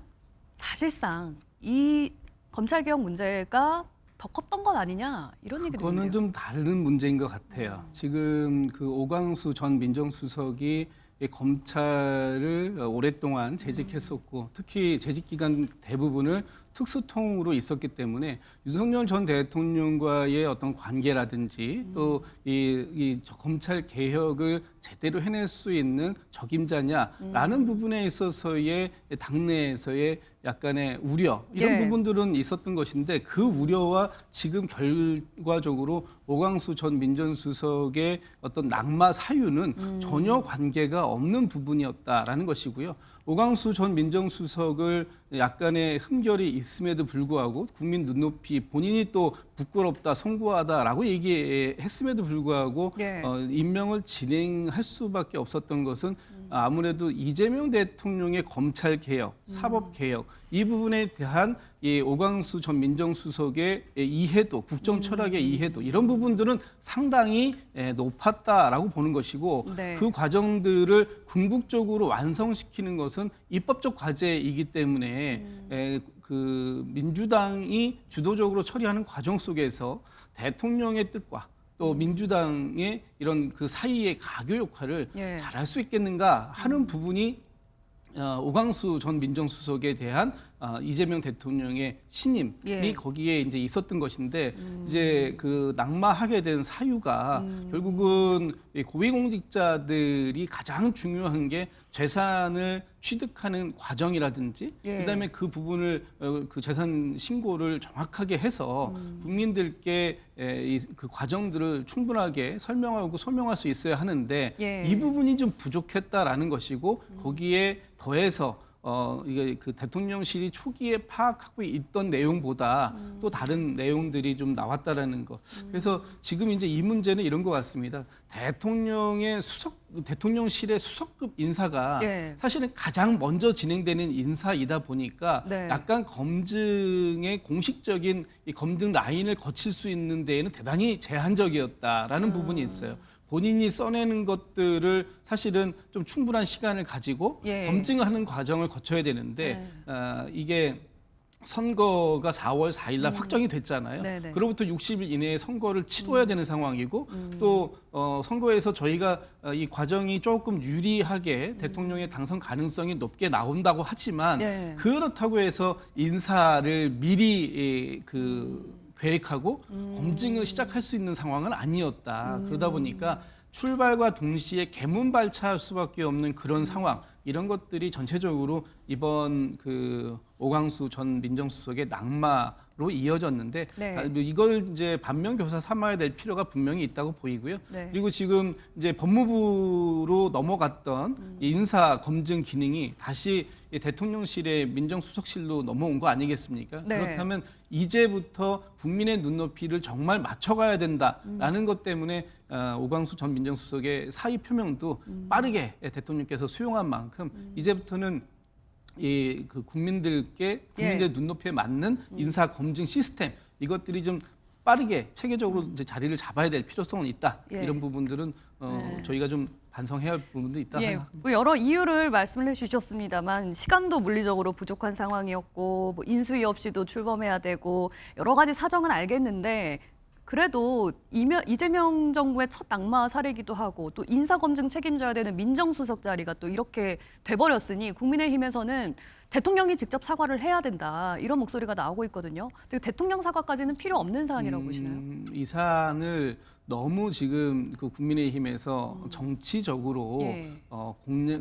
사실상 이 검찰개혁 문제가 더 컸던 건 아니냐 이런 얘기도 그거는 있는데요. 좀 다른 문제인 것 같아요. 지금 그 오광수 전 민정수석이 이 검찰을 오랫동안 재직했었고 특히 재직 기간 대부분을 특수통으로 있었기 때문에 윤석열 전 대통령과의 어떤 관계라든지 또 이 검찰 개혁을 제대로 해낼 수 있는 적임자냐라는 부분에 있어서의 당내에서의 약간의 우려 이런 예. 부분들은 있었던 것인데 그 우려와 지금 결과적으로 오광수 전 민정수석의 어떤 낙마 사유는 전혀 관계가 없는 부분이었다라는 것이고요. 오광수 전 민정수석을 약간의 흠결이 있음에도 불구하고 국민 눈높이 본인이 또 부끄럽다, 송구하다라고 얘기했음에도 불구하고 예. 임명을 진행할 수밖에 없었던 것은 아무래도 이재명 대통령의 검찰 개혁, 사법 개혁 이 부분에 대한 이 오광수 전 민정수석의 이해도, 국정 철학의 이해도 이런 부분들은 상당히 높았다라고 보는 것이고 네. 그 과정들을 궁극적으로 완성시키는 것은 입법적 과제이기 때문에 그 민주당이 주도적으로 처리하는 과정 속에서 대통령의 뜻과 또 민주당의 이런 그 사이의 가교 역할을 예. 잘할 수 있겠는가 하는 부분이 오광수 전 민정수석에 대한 이재명 대통령의 신임이 예. 거기에 이제 있었던 것인데 이제 그 낙마하게 된 사유가 결국은 이 고위공직자들이 가장 중요한 게 재산을 취득하는 과정이라든지 예. 그다음에 그 부분을 그 재산 신고를 정확하게 해서 국민들께 그 과정들을 충분하게 설명하고 소명할 수 있어야 하는데 예. 이 부분이 좀 부족했다라는 것이고 거기에 더해서 이게 그 대통령실이 초기에 파악하고 있던 내용보다 또 다른 내용들이 좀 나왔다라는 거. 그래서 지금 이제 이 문제는 이런 것 같습니다. 대통령실의 수석급 인사가 예. 사실은 가장 먼저 진행되는 인사이다 보니까 네. 약간 검증의 공식적인 이 검증 라인을 거칠 수 있는 데에는 대단히 제한적이었다라는 부분이 있어요. 본인이 써내는 것들을 사실은 좀 충분한 시간을 가지고 예. 검증하는 과정을 거쳐야 되는데 이게 선거가 4월 4일 날 확정이 됐잖아요. 네네. 그로부터 60일 이내에 선거를 치러야 되는 상황이고 또 선거에서 저희가 이 과정이 조금 유리하게 대통령의 당선 가능성이 높게 나온다고 하지만 네. 그렇다고 해서 인사를 미리 계획하고 검증을 시작할 수 있는 상황은 아니었다. 그러다 보니까 출발과 동시에 개문발차할 수밖에 없는 그런 상황 이런 것들이 전체적으로 이번 그 오광수 전 민정수석의 낙마로 이어졌는데 네. 이걸 이제 반면교사 삼아야 될 필요가 분명히 있다고 보이고요. 네. 그리고 지금 이제 법무부로 넘어갔던 이 인사 검증 기능이 다시 이 대통령실의 민정수석실로 넘어온 거 아니겠습니까? 네. 그렇다면 이제부터 국민의 눈높이를 정말 맞춰가야 된다라는 것 때문에 오광수 전 민정수석의 사의 표명도 빠르게 대통령께서 수용한 만큼 이제부터는 그 국민들의 눈높이에 맞는 인사 검증 시스템 이것들이 좀 빠르게 체계적으로 이제 자리를 잡아야 될 필요성은 있다. 예. 이런 부분들은 저희가 좀 반성해야 할 부분도 있다 예, 생각합니다. 뭐 여러 이유를 말씀을 해주셨습니다만 시간도 물리적으로 부족한 상황이었고 뭐 인수위 없이도 출범해야 되고 여러 가지 사정은 알겠는데 그래도 이재명 정부의 첫 낙마 사례이기도 하고 또 인사검증 책임져야 되는 민정수석 자리가 또 이렇게 돼버렸으니 국민의힘에서는 대통령이 직접 사과를 해야 된다 이런 목소리가 나오고 있거든요. 대통령 사과까지는 필요 없는 사안이라고 보시나요? 이 사안을 너무 지금 그 국민의힘에서 정치적으로 예.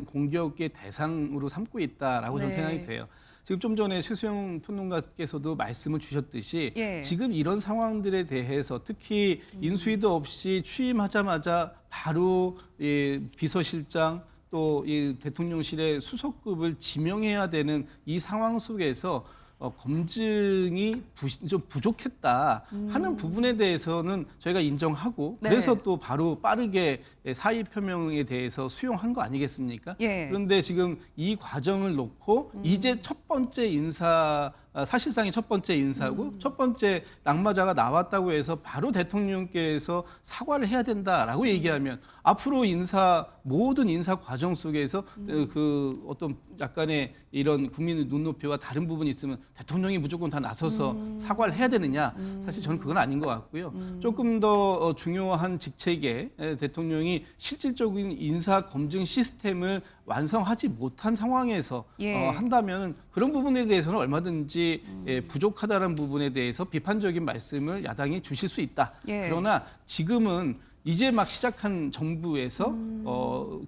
공격의 대상으로 삼고 있다라고 저는 네. 생각이 돼요. 지금 좀 전에 최수영 평론가께서도 말씀을 주셨듯이 예. 지금 이런 상황들에 대해서 특히 인수위도 없이 취임하자마자 바로 비서실장 또 이 대통령실의 수석급을 지명해야 되는 이 상황 속에서 검증이 좀 부족했다 하는 부분에 대해서는 저희가 인정하고 네. 그래서 또 바로 빠르게 사의 표명에 대해서 수용한 거 아니겠습니까? 예. 그런데 지금 이 과정을 놓고 이제 첫 번째 인사 사실상의 첫 번째 인사고 첫 번째 낙마자가 나왔다고 해서 바로 대통령께서 사과를 해야 된다라고 얘기하면 앞으로 모든 인사 과정 속에서 그 어떤 약간의 이런 국민의 눈높이와 다른 부분이 있으면 대통령이 무조건 다 나서서 사과를 해야 되느냐? 사실 저는 그건 아닌 것 같고요. 조금 더 중요한 직책에 대통령이 실질적인 인사 검증 시스템을 완성하지 못한 상황에서 예. 한다면 그런 부분에 대해서는 얼마든지 부족하다는 부분에 대해서 비판적인 말씀을 야당이 주실 수 있다. 예. 그러나 지금은 이제 막 시작한 정부에서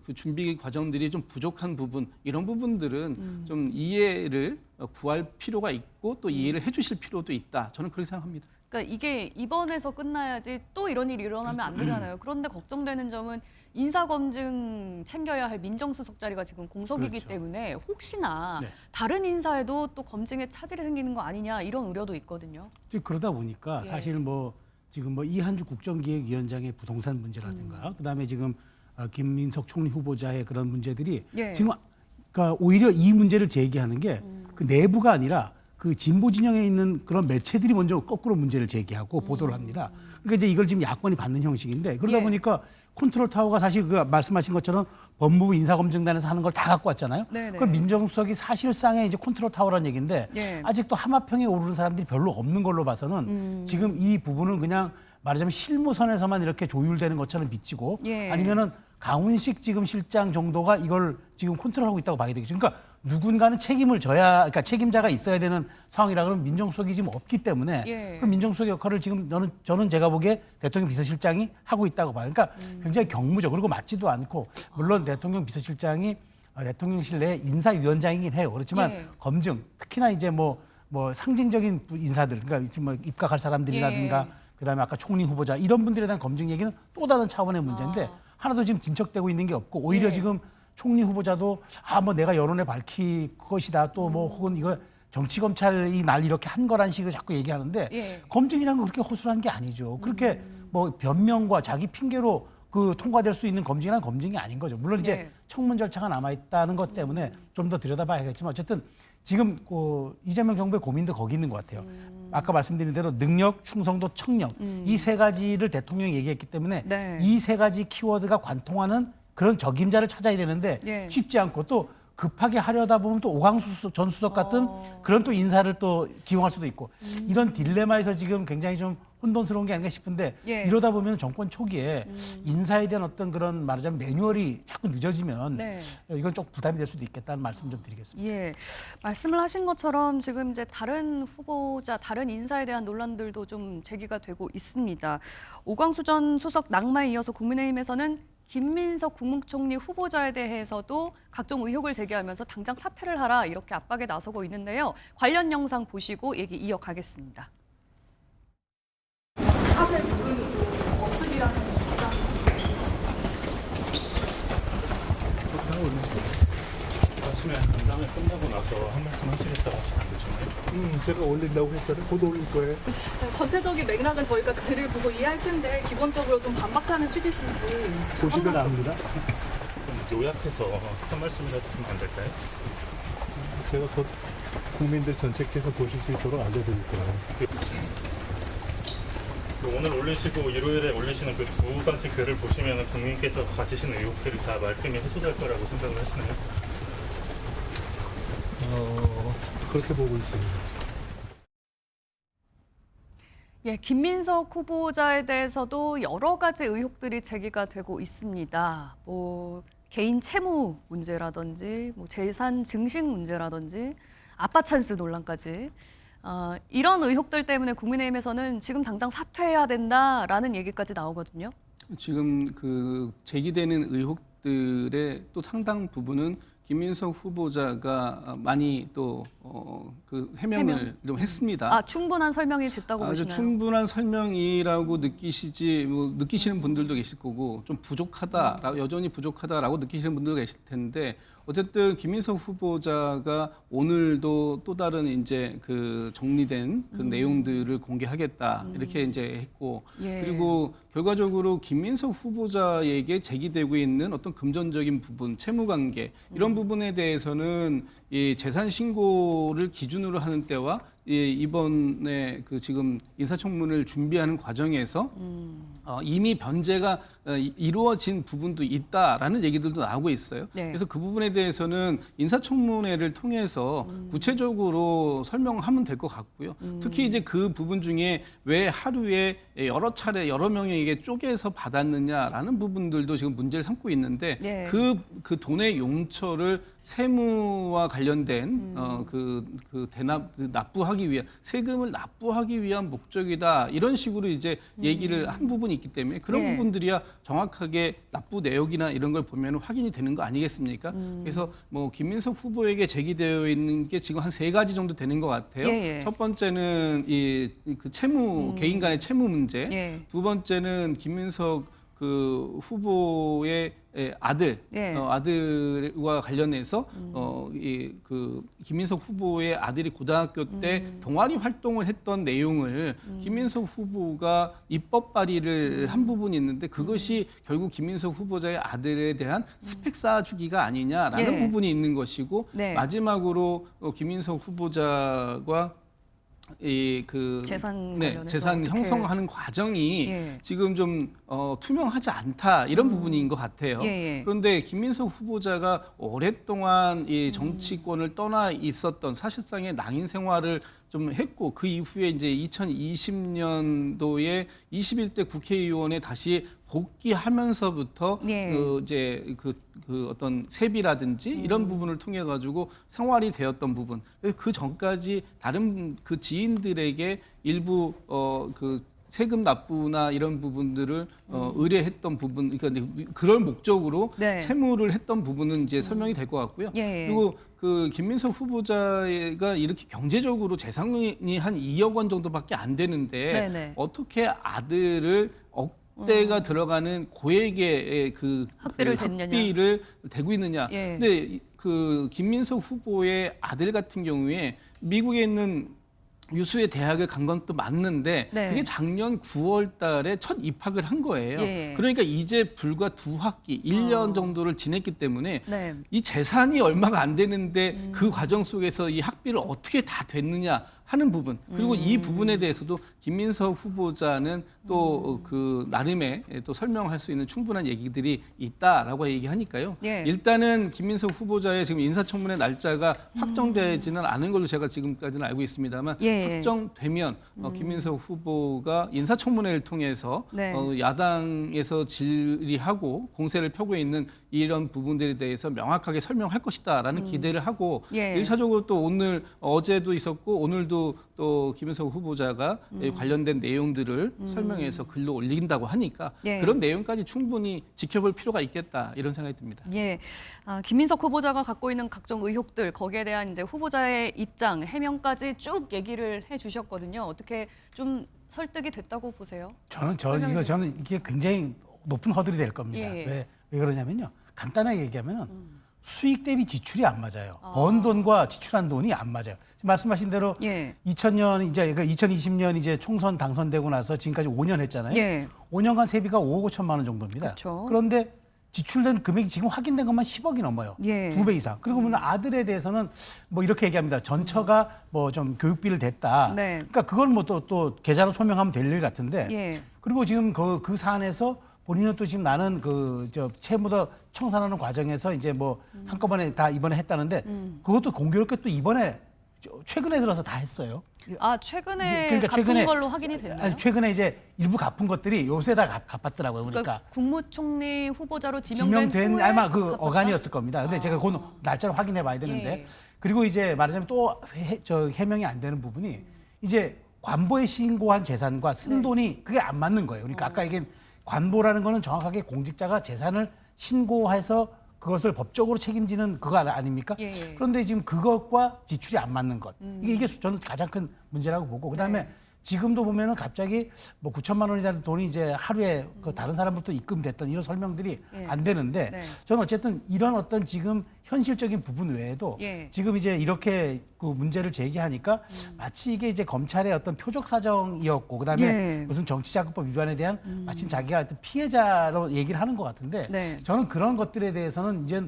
그 준비 과정들이 좀 부족한 부분 이런 부분들은 좀 이해를 구할 필요가 있고 또 이해를 해주실 필요도 있다. 저는 그렇게 생각합니다. 그러니까 이게 이번에서 끝나야지 또 이런 일이 일어나면 안 되잖아요. 그런데 걱정되는 점은 인사검증 챙겨야 할 민정수석 자리가 지금 공석이기 그렇죠. 때문에 혹시나 네. 다른 인사에도 또 검증에 차질이 생기는 거 아니냐 이런 우려도 있거든요. 그러다 보니까 예. 사실 지금 이한주 국정기획위원장의 부동산 문제라든가 그다음에 지금 김민석 총리 후보자의 그런 문제들이 예. 지금 그러니까 오히려 이 문제를 제기하는 게 그 내부가 아니라 그 진보 진영에 있는 그런 매체들이 먼저 거꾸로 문제를 제기하고 보도를 합니다. 그러니까 이제 이걸 지금 야권이 받는 형식인데 그러다 예. 보니까 컨트롤 타워가 사실 그 말씀하신 것처럼 법무부 인사검증단에서 하는 걸 다 갖고 왔잖아요. 네네. 그럼 민정수석이 사실상의 이제 컨트롤 타워라는 얘기인데 예. 아직도 하마평에 오르는 사람들이 별로 없는 걸로 봐서는 지금 이 부분은 그냥 말하자면 실무선에서만 이렇게 조율되는 것처럼 비치고 예. 아니면은 강훈식 지금 실장 정도가 이걸 지금 컨트롤하고 있다고 봐야 되겠죠. 그러니까 누군가는 책임을 져야, 그러니까 책임자가 있어야 되는 상황이라 그러면 민정수석이 지금 없기 때문에 예. 그럼 민정수석 역할을 지금 저는 제가 보기에 대통령 비서실장이 하고 있다고 봐요. 그러니까 굉장히 경무적 그리고 맞지도 않고 물론 대통령 비서실장이 대통령실 내 인사위원장이긴 해요. 그렇지만 예. 검증 특히나 이제 뭐 상징적인 인사들 그러니까 지금 뭐 입각할 사람들이라든가 예. 그다음에 아까 총리 후보자 이런 분들에 대한 검증 얘기는 또 다른 차원의 문제인데 하나도 지금 진척되고 있는 게 없고 오히려 예. 지금 총리 후보자도 뭐 내가 여론에 밝힐 것이다 또 뭐 혹은 이거 정치 검찰이 날 이렇게 한 거란 식으로 자꾸 얘기하는데 예. 검증이란 건 그렇게 허술한 게 아니죠. 그렇게 뭐 변명과 자기 핑계로 그 통과될 수 있는 검증이란 검증이 아닌 거죠. 물론 이제 예. 청문 절차가 남아 있다는 것 때문에 좀 더 들여다봐야겠지만 어쨌든 지금 이재명 정부의 고민도 거기 있는 것 같아요. 아까 말씀드린 대로 능력, 충성도, 청렴 이 세 가지를 대통령이 얘기했기 때문에 네. 이 세 가지 키워드가 관통하는 그런 적임자를 찾아야 되는데 예. 쉽지 않고 또 급하게 하려다 보면 또 오광수 전 수석 같은 그런 또 인사를 또 기용할 수도 있고 이런 딜레마에서 지금 굉장히 좀 혼돈스러운 게 아닌가 싶은데 예. 이러다 보면 정권 초기에 인사에 대한 어떤 그런 말하자면 매뉴얼이 자꾸 늦어지면 네. 이건 좀 부담이 될 수도 있겠다는 말씀 좀 드리겠습니다. 예, 말씀을 하신 것처럼 지금 이제 다른 후보자, 다른 인사에 대한 논란들도 좀 제기가 되고 있습니다. 오광수 전 수석 낙마에 이어서 국민의힘에서는 김민석 국무총리 후보자에 대해서도 각종 의혹을 제기하면서 당장 사퇴를 하라 이렇게 압박에 나서고 있는데요. 관련 영상 보시고 얘기 이어가겠습니다. 사실 그건 억측이라는 입장이신지. 아침에 간담회 끝나고 나서 한 말씀 하시겠다고 하시는데 정말 제가 올린다고 했잖아요. 곧 올릴 거예요. 전체적인 맥락은 저희가 글을 보고 이해할 텐데 기본적으로 좀 반박하는 취지신지. 보시면 압니다. 좀 요약해서 한 말씀이라도 좀 안 될까요? 제가 곧 국민들 전체께서 보실 수 있도록 알려드릴 거예요. 오늘 올리시고 일요일에 올리시는 그 두 가지 글을 보시면 국민께서 가지시는 의혹들이 다 말끔히 해소될 거라고 생각을 하시나요? 그렇게 보고 있습니다. 예, 김민석 후보자에 대해서도 여러 가지 의혹들이 제기가 되고 있습니다. 뭐 개인 채무 문제라든지, 뭐 재산 증식 문제라든지, 아빠 찬스 논란까지. 이런 의혹들 때문에 국민의힘에서는 지금 당장 사퇴해야 된다라는 얘기까지 나오거든요. 지금 그 제기되는 의혹들의 또 상당 부분은 김민석 후보자가 많이 또 그 해명을 좀 했습니다. 충분한 설명이 됐다고 아주 보시나요? 충분한 설명이라고 느끼시지 뭐 느끼시는 분들도 계실 거고 좀 부족하다, 여전히 부족하다라고 느끼시는 분들도 계실 텐데 어쨌든 김민석 후보자가 오늘도 또 다른 이제 그 정리된 그 내용들을 공개하겠다 이렇게 이제 했고 예. 그리고 결과적으로 김민석 후보자에게 제기되고 있는 어떤 금전적인 부분, 채무관계 이런 부분에 대해서는 이 재산 신고를 기준으로 하는 때와 이번에 그 지금 인사청문회를 준비하는 과정에서 이미 변제가 이루어진 부분도 있다라는 얘기들도 나오고 있어요. 네. 그래서 그 부분에 대해서는 인사청문회를 통해서 구체적으로 설명하면 될 것 같고요. 특히 이제 그 부분 중에 왜 하루에 여러 차례 여러 명에게 쪼개서 받았느냐라는 부분들도 지금 문제를 삼고 있는데 네. 그 돈의 용처를 세무와 관련된 납부하기 위한 세금을 납부하기 위한 목적이다 이런 식으로 이제 얘기를 한 부분이 있기 때문에 그런 네. 부분들이야 정확하게 납부 내역이나 이런 걸 보면 확인이 되는 거 아니겠습니까? 그래서 뭐 김민석 후보에게 제기되어 있는 게 지금 한 3가지 정도 되는 것 같아요. 예, 예. 첫 번째는 그 채무 개인 간의 채무 문제, 예. 두 번째는 김민석 그 후보의 아들, 예. 아들과 관련해서 그 김민석 후보의 아들이 고등학교 때 동아리 활동을 했던 내용을 김민석 후보가 입법 발의를 한 부분이 있는데 그것이 결국 김민석 후보자의 아들에 대한 스펙 쌓아주기가 아니냐라는 예. 부분이 있는 것이고 네. 마지막으로 김민석 후보자가 재산 관련해서 재산 어떻게- 형성하는 과정이 예. 지금 좀 투명하지 않다 이런 부분인 것 같아요. 예, 예. 그런데 김민석 후보자가 오랫동안 이 정치권을 떠나 있었던 사실상의 낭인 생활을 좀 했고 그 이후에 이제 2020년도에 21대 국회의원에 다시 복귀하면서부터 예. 그 어떤 세비라든지 이런 부분을 통해 가지고 생활이 되었던 부분 그 전까지 다른 그 지인들에게 일부 그 세금 납부나 이런 부분들을 의뢰했던 부분 그러니까 그럴 목적으로 네. 채무를 했던 부분은 이제 설명이 될 것 같고요. 예. 그리고 그 김민석 후보자가 이렇게 경제적으로 재산이 한 2억 원 정도밖에 안 되는데 네네. 어떻게 아들을 억대가 들어가는 고액의 학비를 학비를 대고 있느냐. 예. 근데 그 김민석 후보의 아들 같은 경우에 미국에 있는 유수의 대학을 간 건 또 맞는데 네. 그게 작년 9월 달에 첫 입학을 한 거예요. 예. 그러니까 이제 불과 2학기, 1년 정도를 지냈기 때문에 네. 이 재산이 얼마가 안 되는데 그 과정 속에서 이 학비를 어떻게 다 됐느냐 하는 부분 그리고 이 부분에 대해서도 김민석 후보자는 또 그 나름의 또 설명할 수 있는 충분한 얘기들이 있다라고 얘기하니까요. 예. 일단은 김민석 후보자의 지금 인사청문회 날짜가 확정되지는 않은 걸로 제가 지금까지는 알고 있습니다만 예. 확정되면 김민석 후보가 인사청문회를 통해서 네. 야당에서 질의하고 공세를 펴고 있는 이런 부분들에 대해서 명확하게 설명할 것이다라는 기대를 하고 예. 1차적으로 또 오늘 어제도 있었고 오늘도 또 김민석 후보자가 관련된 내용들을 설명해서 글로 올린다고 하니까 예. 그런 내용까지 충분히 지켜볼 필요가 있겠다 이런 생각이 듭니다. 예, 김민석 후보자가 갖고 있는 각종 의혹들 거기에 대한 이제 후보자의 입장 해명까지 쭉 얘기를 해주셨거든요. 어떻게 좀 설득이 됐다고 보세요? 저는 이게 굉장히 높은 허들이 될 겁니다. 예. 왜 그러냐면요. 간단하게 얘기하면은 수익 대비 지출이 안 맞아요. 번 돈과 지출한 돈이 안 맞아요. 지금 말씀하신 대로 예. 2020년 이제 총선 당선되고 나서 지금까지 5년 했잖아요. 예. 5년간 세비가 5억 5천만 원 정도입니다. 그쵸. 그런데 지출된 금액이 지금 확인된 것만 10억이 넘어요. 예. 2배 이상. 그리고 물론 아들에 대해서는 뭐 이렇게 얘기합니다. 전처가 뭐 좀 교육비를 댔다. 네. 그러니까 그걸 뭐 또 계좌로 소명하면 될 일 같은데. 예. 그리고 지금 그 사안에서 본인은 또 지금 나는 채무도 청산하는 과정에서 이제 뭐 한꺼번에 다 이번에 했다는데 그것도 공교롭게 또 이번에 최근에 들어서 다 했어요. 아, 최근에 그러니까 갚은 걸로 확인이 됐나요? 아니, 최근에 이제 일부 갚은 것들이 요새 다 갚았더라고요. 그러니까 그러니까 국무총리 후보자로 지명된 지명된 후에 아마 그 갚았다? 어간이었을 겁니다. 근데 제가 그 날짜를 확인해 봐야 되는데 예. 그리고 이제 말하자면 또 해명이 안 되는 부분이 이제 관보에 신고한 재산과 쓴 돈이 그게 안 맞는 거예요. 그러니까 아까 이게 관보라는 거는 정확하게 공직자가 재산을 신고해서 그것을 법적으로 책임지는 그거 아닙니까? 예, 예. 그런데 지금 그것과 지출이 안 맞는 것. 이게 저는 가장 큰 문제라고 보고 그다음에 네. 지금도 보면은 갑자기 뭐 9천만 원이라는 돈이 이제 하루에 그 다른 사람부터 입금됐던 이런 설명들이 예. 안 되는데 네. 저는 어쨌든 이런 어떤 지금 현실적인 부분 외에도 예. 지금 이제 이렇게 그 문제를 제기하니까 마치 이게 이제 검찰의 어떤 표적 사정이었고 그다음에 예. 무슨 정치자금법 위반에 대한 마침 자기가 어떤 피해자로 얘기를 하는 것 같은데 네. 저는 그런 것들에 대해서는 이제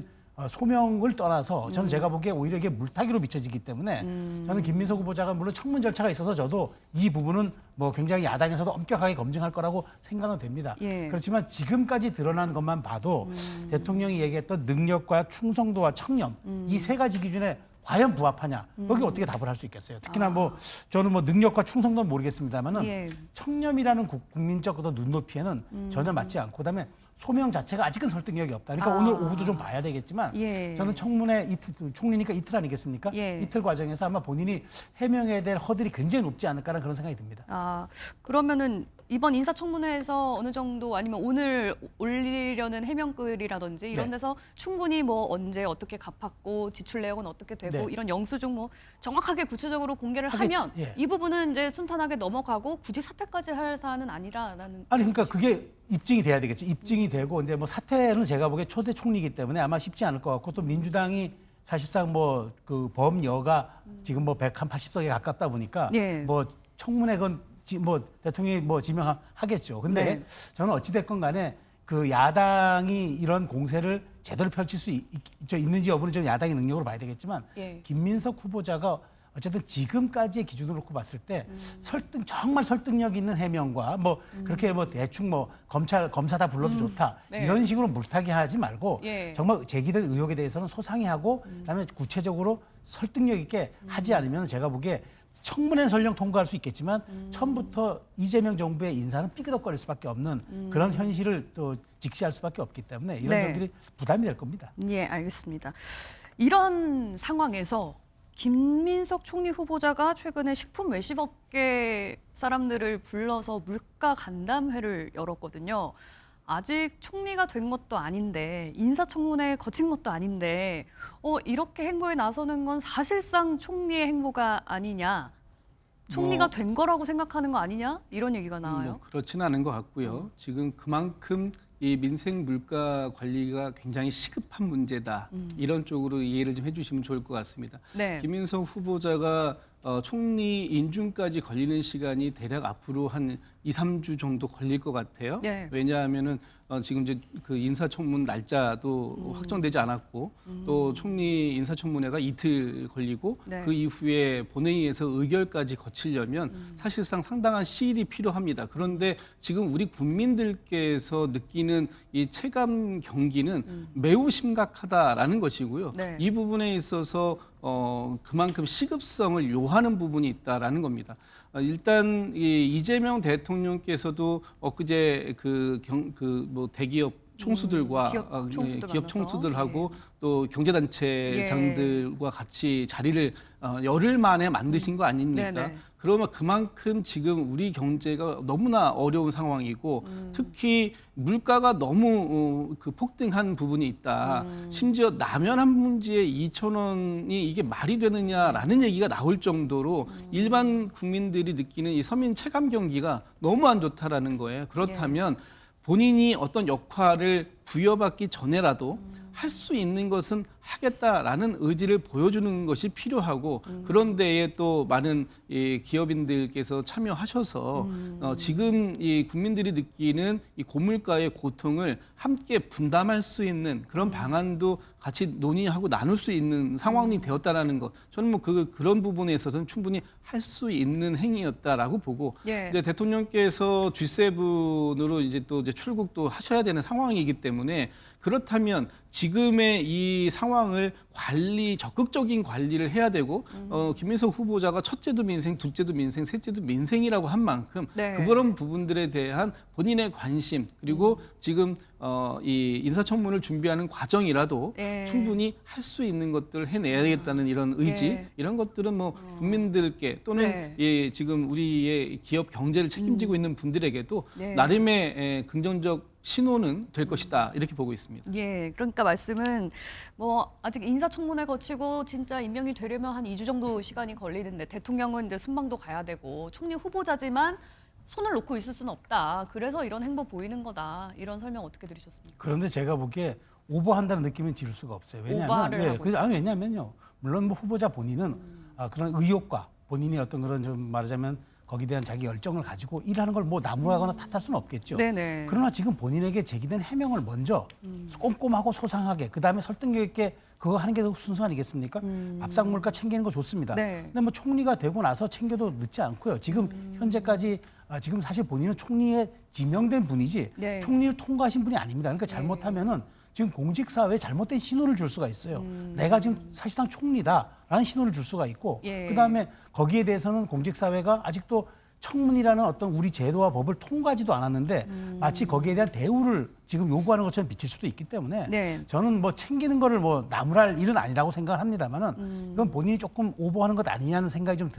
소명을 떠나서 저는 제가 보기에 오히려 이게 물타기로 비춰지기 때문에 저는 김민석 후보자가 물론 청문 절차가 있어서 저도 이 부분은 뭐 굉장히 야당에서도 엄격하게 검증할 거라고 생각은 됩니다. 예. 그렇지만 지금까지 드러난 것만 봐도 대통령이 얘기했던 능력과 충성도와 청렴 이 세 가지 기준에 과연 부합하냐 여기 어떻게 답을 할 수 있겠어요. 특히나 뭐 저는 뭐 능력과 충성도는 모르겠습니다만은 예. 청렴이라는 국민적 어떤 눈높이에는 전혀 맞지 않고 그다음에 소명 자체가 아직은 설득력이 없다. 그러니까 오늘 오후도 좀 봐야 되겠지만 예. 저는 청문회 이틀 총리니까 이틀 아니겠습니까? 예. 이틀 과정에서 아마 본인이 해명해야 될 허들이 굉장히 높지 않을까라는 그런 생각이 듭니다. 아, 그러면은 이번 인사청문회에서 어느 정도 아니면 오늘 올리려는 해명글이라든지 이런 네. 데서 충분히 뭐 언제 어떻게 갚았고 지출 내역은 어떻게 되고 네. 이런 영수증 뭐 정확하게 구체적으로 공개를 하겠죠. 하면 예. 이 부분은 이제 순탄하게 넘어가고 굳이 사퇴까지 할 사안은 아니라는. 아니 그러니까 그게 입증이 돼야 되겠죠. 입증이 되고 근데 뭐 사퇴는 제가 보기에 초대 총리이기 때문에 아마 쉽지 않을 것 같고 또 민주당이 사실상 뭐 그 범여가 지금 뭐 180석에 가깝다 보니까 예. 뭐 청문회 건 뭐 대통령이 뭐 지명하겠죠. 근데 네. 저는 어찌 됐건 간에 그 야당이 이런 공세를 제대로 펼칠 수 있는지 여부는 좀 야당의 능력으로 봐야 되겠지만 예. 김민석 후보자가 어쨌든 지금까지의 기준으로 놓고 봤을 때 정말 설득력 있는 해명과 뭐 그렇게 뭐 대충 뭐 검사 다 불러도 좋다 네. 이런 식으로 물타기 하지 말고 예. 정말 제기된 의혹에 대해서는 소상히 하고 그다음에 구체적으로 설득력 있게 하지 않으면 제가 보기에 청문회 설령 통과할 수 있겠지만 처음부터 이재명 정부의 인사는 삐그덕거릴 수밖에 없는 그런 현실을 또 직시할 수밖에 없기 때문에 이런 네. 점들이 부담이 될 겁니다. 예, 알겠습니다. 이런 상황에서 김민석 총리 후보자가 최근에 식품 외식업계 사람들을 불러서 물가 간담회를 열었거든요. 아직 총리가 된 것도 아닌데 인사청문회 거친 것도 아닌데 이렇게 행보에 나서는 건 사실상 총리의 행보가 아니냐. 총리가 된 거라고 생각하는 거 아니냐? 이런 얘기가 나와요. 뭐 그렇지는 않은 것 같고요. 지금 그만큼 이 민생 물가 관리가 굉장히 시급한 문제다. 이런 쪽으로 이해를 좀 해주시면 좋을 것 같습니다. 네. 김민석 후보자가 총리 인준까지 걸리는 시간이 대략 앞으로 한 2, 3주 정도 걸릴 것 같아요. 네. 왜냐하면은 지금 이제 그 인사청문 날짜도 확정되지 않았고 또 총리 인사청문회가 이틀 걸리고 네. 그 이후에 본회의에서 의결까지 거치려면 사실상 상당한 시일이 필요합니다. 그런데 지금 우리 국민들께서 느끼는 이 체감 경기는 매우 심각하다라는 것이고요. 네. 이 부분에 있어서 그만큼 시급성을 요하는 부분이 있다라는 겁니다. 일단 이재명 대통령께서도 엊그제 뭐 대기업 총수들과 기업 총수들 기업 만나서. 총수들하고 예. 또 경제단체장들과 같이 자리를 열흘 만에 만드신 거 아닙니까? 네네. 그러면 그만큼 지금 우리 경제가 너무나 어려운 상황이고 특히 물가가 너무 그 폭등한 부분이 있다. 심지어 라면 한 문지에 2,000원이 이게 말이 되느냐라는 얘기가 나올 정도로 일반 국민들이 느끼는 이 서민 체감 경기가 너무 안 좋다라는 거예요. 그렇다면 본인이 어떤 역할을 부여받기 전에라도 할 수 있는 것은 하겠다라는 의지를 보여주는 것이 필요하고 그런 데에 또 많은 이 기업인들께서 참여하셔서 지금 이 국민들이 느끼는 이 고물가의 고통을 함께 분담할 수 있는 그런 방안도 같이 논의하고 나눌 수 있는 상황이 되었다라는 것, 저는 뭐 그런 부분에 있어서는 충분히 할 수 있는 행위였다라고 보고 예. 이제 대통령께서 G7으로 이제 또 이제 출국도 하셔야 되는 상황이기 때문에 그렇다면 지금의 이 상황을 적극적인 관리를 해야 되고 김민석 후보자가 첫째도 민생, 둘째도 민생, 셋째도 민생이라고 한 만큼 네. 그런 부분들에 대한 본인의 관심 그리고 지금 이 인사청문을 준비하는 과정이라도 예. 충분히 할 수 있는 것들을 해내야겠다는 이런 의지 예. 이런 것들은 뭐 국민들께 또는 네. 예, 지금 우리의 기업 경제를 책임지고 있는 분들에게도 네. 나름의 긍정적 신호는 될 것이다 이렇게 보고 있습니다. 예, 그러니까 말씀은 뭐 아직 인사청문회 거치고 진짜 임명이 되려면 한 2주 정도 시간이 걸리는데 대통령은 이제 순방도 가야 되고 총리 후보자지만 손을 놓고 있을 수는 없다. 그래서 이런 행보 보이는 거다. 이런 설명 어떻게 들으셨습니까? 그런데 제가 보기에 오버한다는 느낌은 지울 수가 없어요. 오버를 하고 왜냐면요. 물론 뭐 후보자 본인은 그런 의욕과 본인이 어떤 그런 좀 말하자면 거기에 대한 자기 열정을 가지고 일하는 걸 뭐 나무라거나 탓할 수는 없겠죠. 네네. 그러나 지금 본인에게 제기된 해명을 먼저 꼼꼼하고 소상하게 그다음에 설득력 있게 그거 하는 게 더 순서 아니겠습니까? 밥상 물가 챙기는 거 좋습니다. 네. 근데 뭐 총리가 되고 나서 챙겨도 늦지 않고요. 지금 현재까지 지금 사실 본인은 총리에 지명된 분이지 네. 총리를 통과하신 분이 아닙니다. 그러니까 잘못하면은 지금 공직사회에 잘못된 신호를 줄 수가 있어요. 내가 지금 사실상 총리다라는 신호를 줄 수가 있고 예. 그다음에 거기에 대해서는 공직사회가 아직도 청문이라는 어떤 우리 제도와 법을 통과하지도 않았는데 마치 거기에 대한 대우를 지금 요구하는 것처럼 비칠 수도 있기 때문에 네. 저는 뭐 챙기는 거를 뭐 나무랄 일은 아니라고 생각을 합니다만은 이건 본인이 조금 오버하는 것 아니냐는 생각이 좀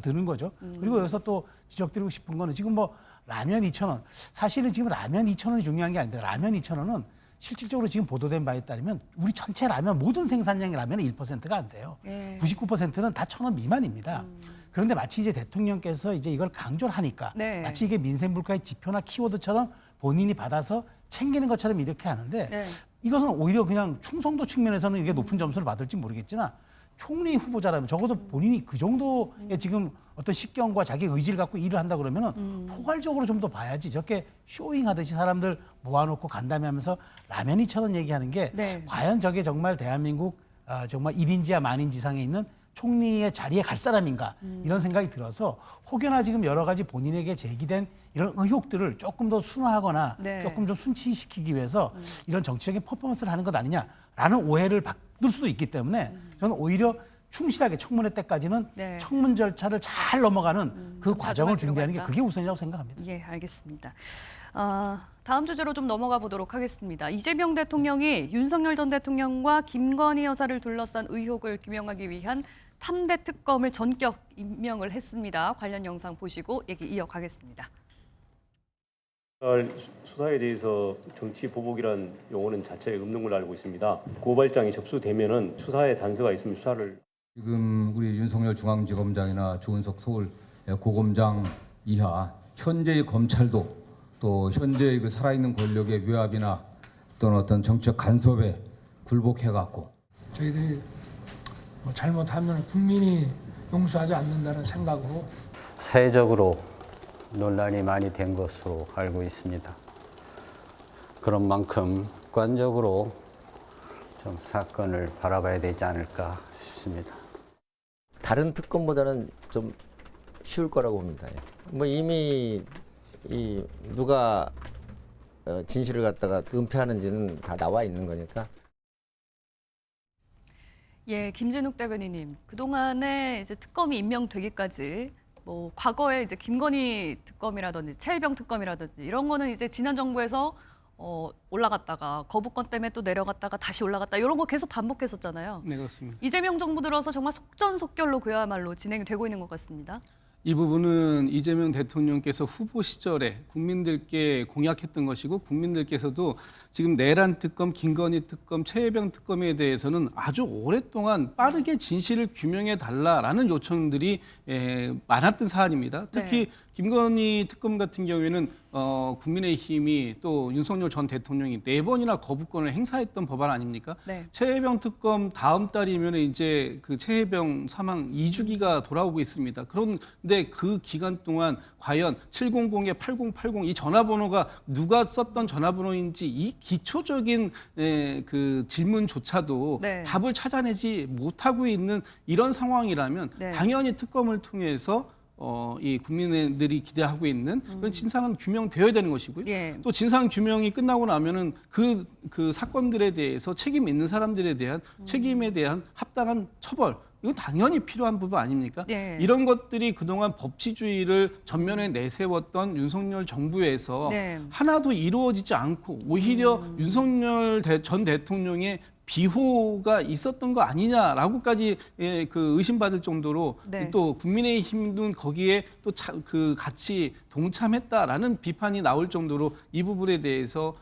드는 거죠. 그리고 여기서 또 지적드리고 싶은 거는 지금 뭐 라면 2,000원 사실은 지금 라면 2,000원이 중요한 게 아닙니다. 라면 2,000원은 실질적으로 지금 보도된 바에 따르면 우리 전체 라면 모든 생산량의 라면의 1%가 안 돼요. 예. 99%는 다 1,000원 미만입니다. 그런데 마치 이제 대통령께서 이제 이걸 강조를 하니까 네. 마치 이게 민생 물가의 지표나 키워드처럼 본인이 받아서 챙기는 것처럼 이렇게 하는데 네. 이것은 오히려 그냥 충성도 측면에서는 이게 높은 점수를 받을지 모르겠지만 총리 후보자라면 적어도 본인이 그 정도의 지금 어떤 식견과 자기 의지를 갖고 일을 한다 그러면은 포괄적으로 좀 더 봐야지. 저렇게 쇼잉하듯이 사람들 모아놓고 간담회 하면서 라면 2,000원 얘기하는 게 네. 과연 저게 정말 대한민국 정말 1인지야 만인지상에 있는 총리의 자리에 갈 사람인가 이런 생각이 들어서 혹여나 지금 여러 가지 본인에게 제기된 이런 의혹들을 조금 더 순화하거나 네. 조금 좀 순치시키기 위해서 이런 정치적인 퍼포먼스를 하는 것 아니냐라는 오해를 받을 수도 있기 때문에 저는 오히려 충실하게 청문회 때까지는 네. 청문 절차를 잘 넘어가는 그 좀 과정을 자중할 필요가 준비하는 게 있다. 그게 우선이라고 생각합니다. 예, 알겠습니다. 다음 주제로 좀 넘어가 보도록 하겠습니다. 이재명 대통령이 윤석열 전 대통령과 김건희 여사를 둘러싼 의혹을 규명하기 위한 탐대 특검을 전격 임명을 했습니다. 관련 영상 보시고 얘기 이어가겠습니다. 수사에 대해서 정치 보복이라는 용어는 자체에 없는 걸로 알고 있습니다. 고발장이 접수되면은 수사에 단서가 있으면 수사를 지금 우리 윤석열 중앙지검장이나 조은석 서울 고검장 이하 현재의 검찰도 또 현재의 그 살아있는 권력의 외압이나 또는 어떤 정치적 간섭에 굴복해갖고 저희들이 잘못하면 국민이 용서하지 않는다는 생각으로 사회적으로 논란이 많이 된 것으로 알고 있습니다. 그런 만큼 객관적으로 좀 사건을 바라봐야 되지 않을까 싶습니다. 다른 특검보다는 좀 쉬울 거라고 봅니다. 뭐 이미 누가 진실을 갖다가 은폐하는지는 다 나와 있는 거니까. 예, 김진욱 대변인님, 그동안에 이제 특검이 임명되기까지 뭐 과거에 이제 김건희 특검이라든지 최혜병 특검이라든지 이런 거는 이제 지난 정부에서 올라갔다가 거부권 때문에 또 내려갔다가 다시 올라갔다 이런 거 계속 반복했었잖아요. 네, 그렇습니다. 이재명 정부 들어서 정말 속전속결로 그야말로 진행이 되고 있는 것 같습니다. 이 부분은 이재명 대통령께서 후보 시절에 국민들께 공약했던 것이고 국민들께서도 지금 내란 특검, 김건희 특검, 최혜병 특검에 대해서는 아주 오랫동안 빠르게 진실을 규명해 달라라는 요청들이 많았던 사안입니다. 특히 네. 김건희 특검 같은 경우에는 국민의힘이 또 윤석열 전 대통령이 4번이나 거부권을 행사했던 법안 아닙니까? 네. 최혜병 특검 다음 달이면 이제 그 최혜병 사망 2주기가 돌아오고 있습니다. 그런데 그 기간 동안 과연 700에 8080 이 전화번호가 누가 썼던 전화번호인지 이 기초적인 그 질문조차도 네. 답을 찾아내지 못하고 있는 이런 상황이라면 네. 당연히 특검을 통해서 이 국민들이 기대하고 있는 그런 진상은 규명되어야 되는 것이고요. 예. 또 진상 규명이 끝나고 나면은 그 사건들에 대해서 책임 있는 사람들에 대한 책임에 대한 합당한 처벌 이건 당연히 필요한 부분 아닙니까? 네. 이런 것들이 그동안 법치주의를 전면에 내세웠던 윤석열 정부에서 네. 하나도 이루어지지 않고 오히려 윤석열 전 대통령의 비호가 있었던 거 아니냐라고까지 그 의심받을 정도로 네. 또 국민의힘은 거기에 또 그 같이 동참했다라는 비판이 나올 정도로 이 부분에 대해서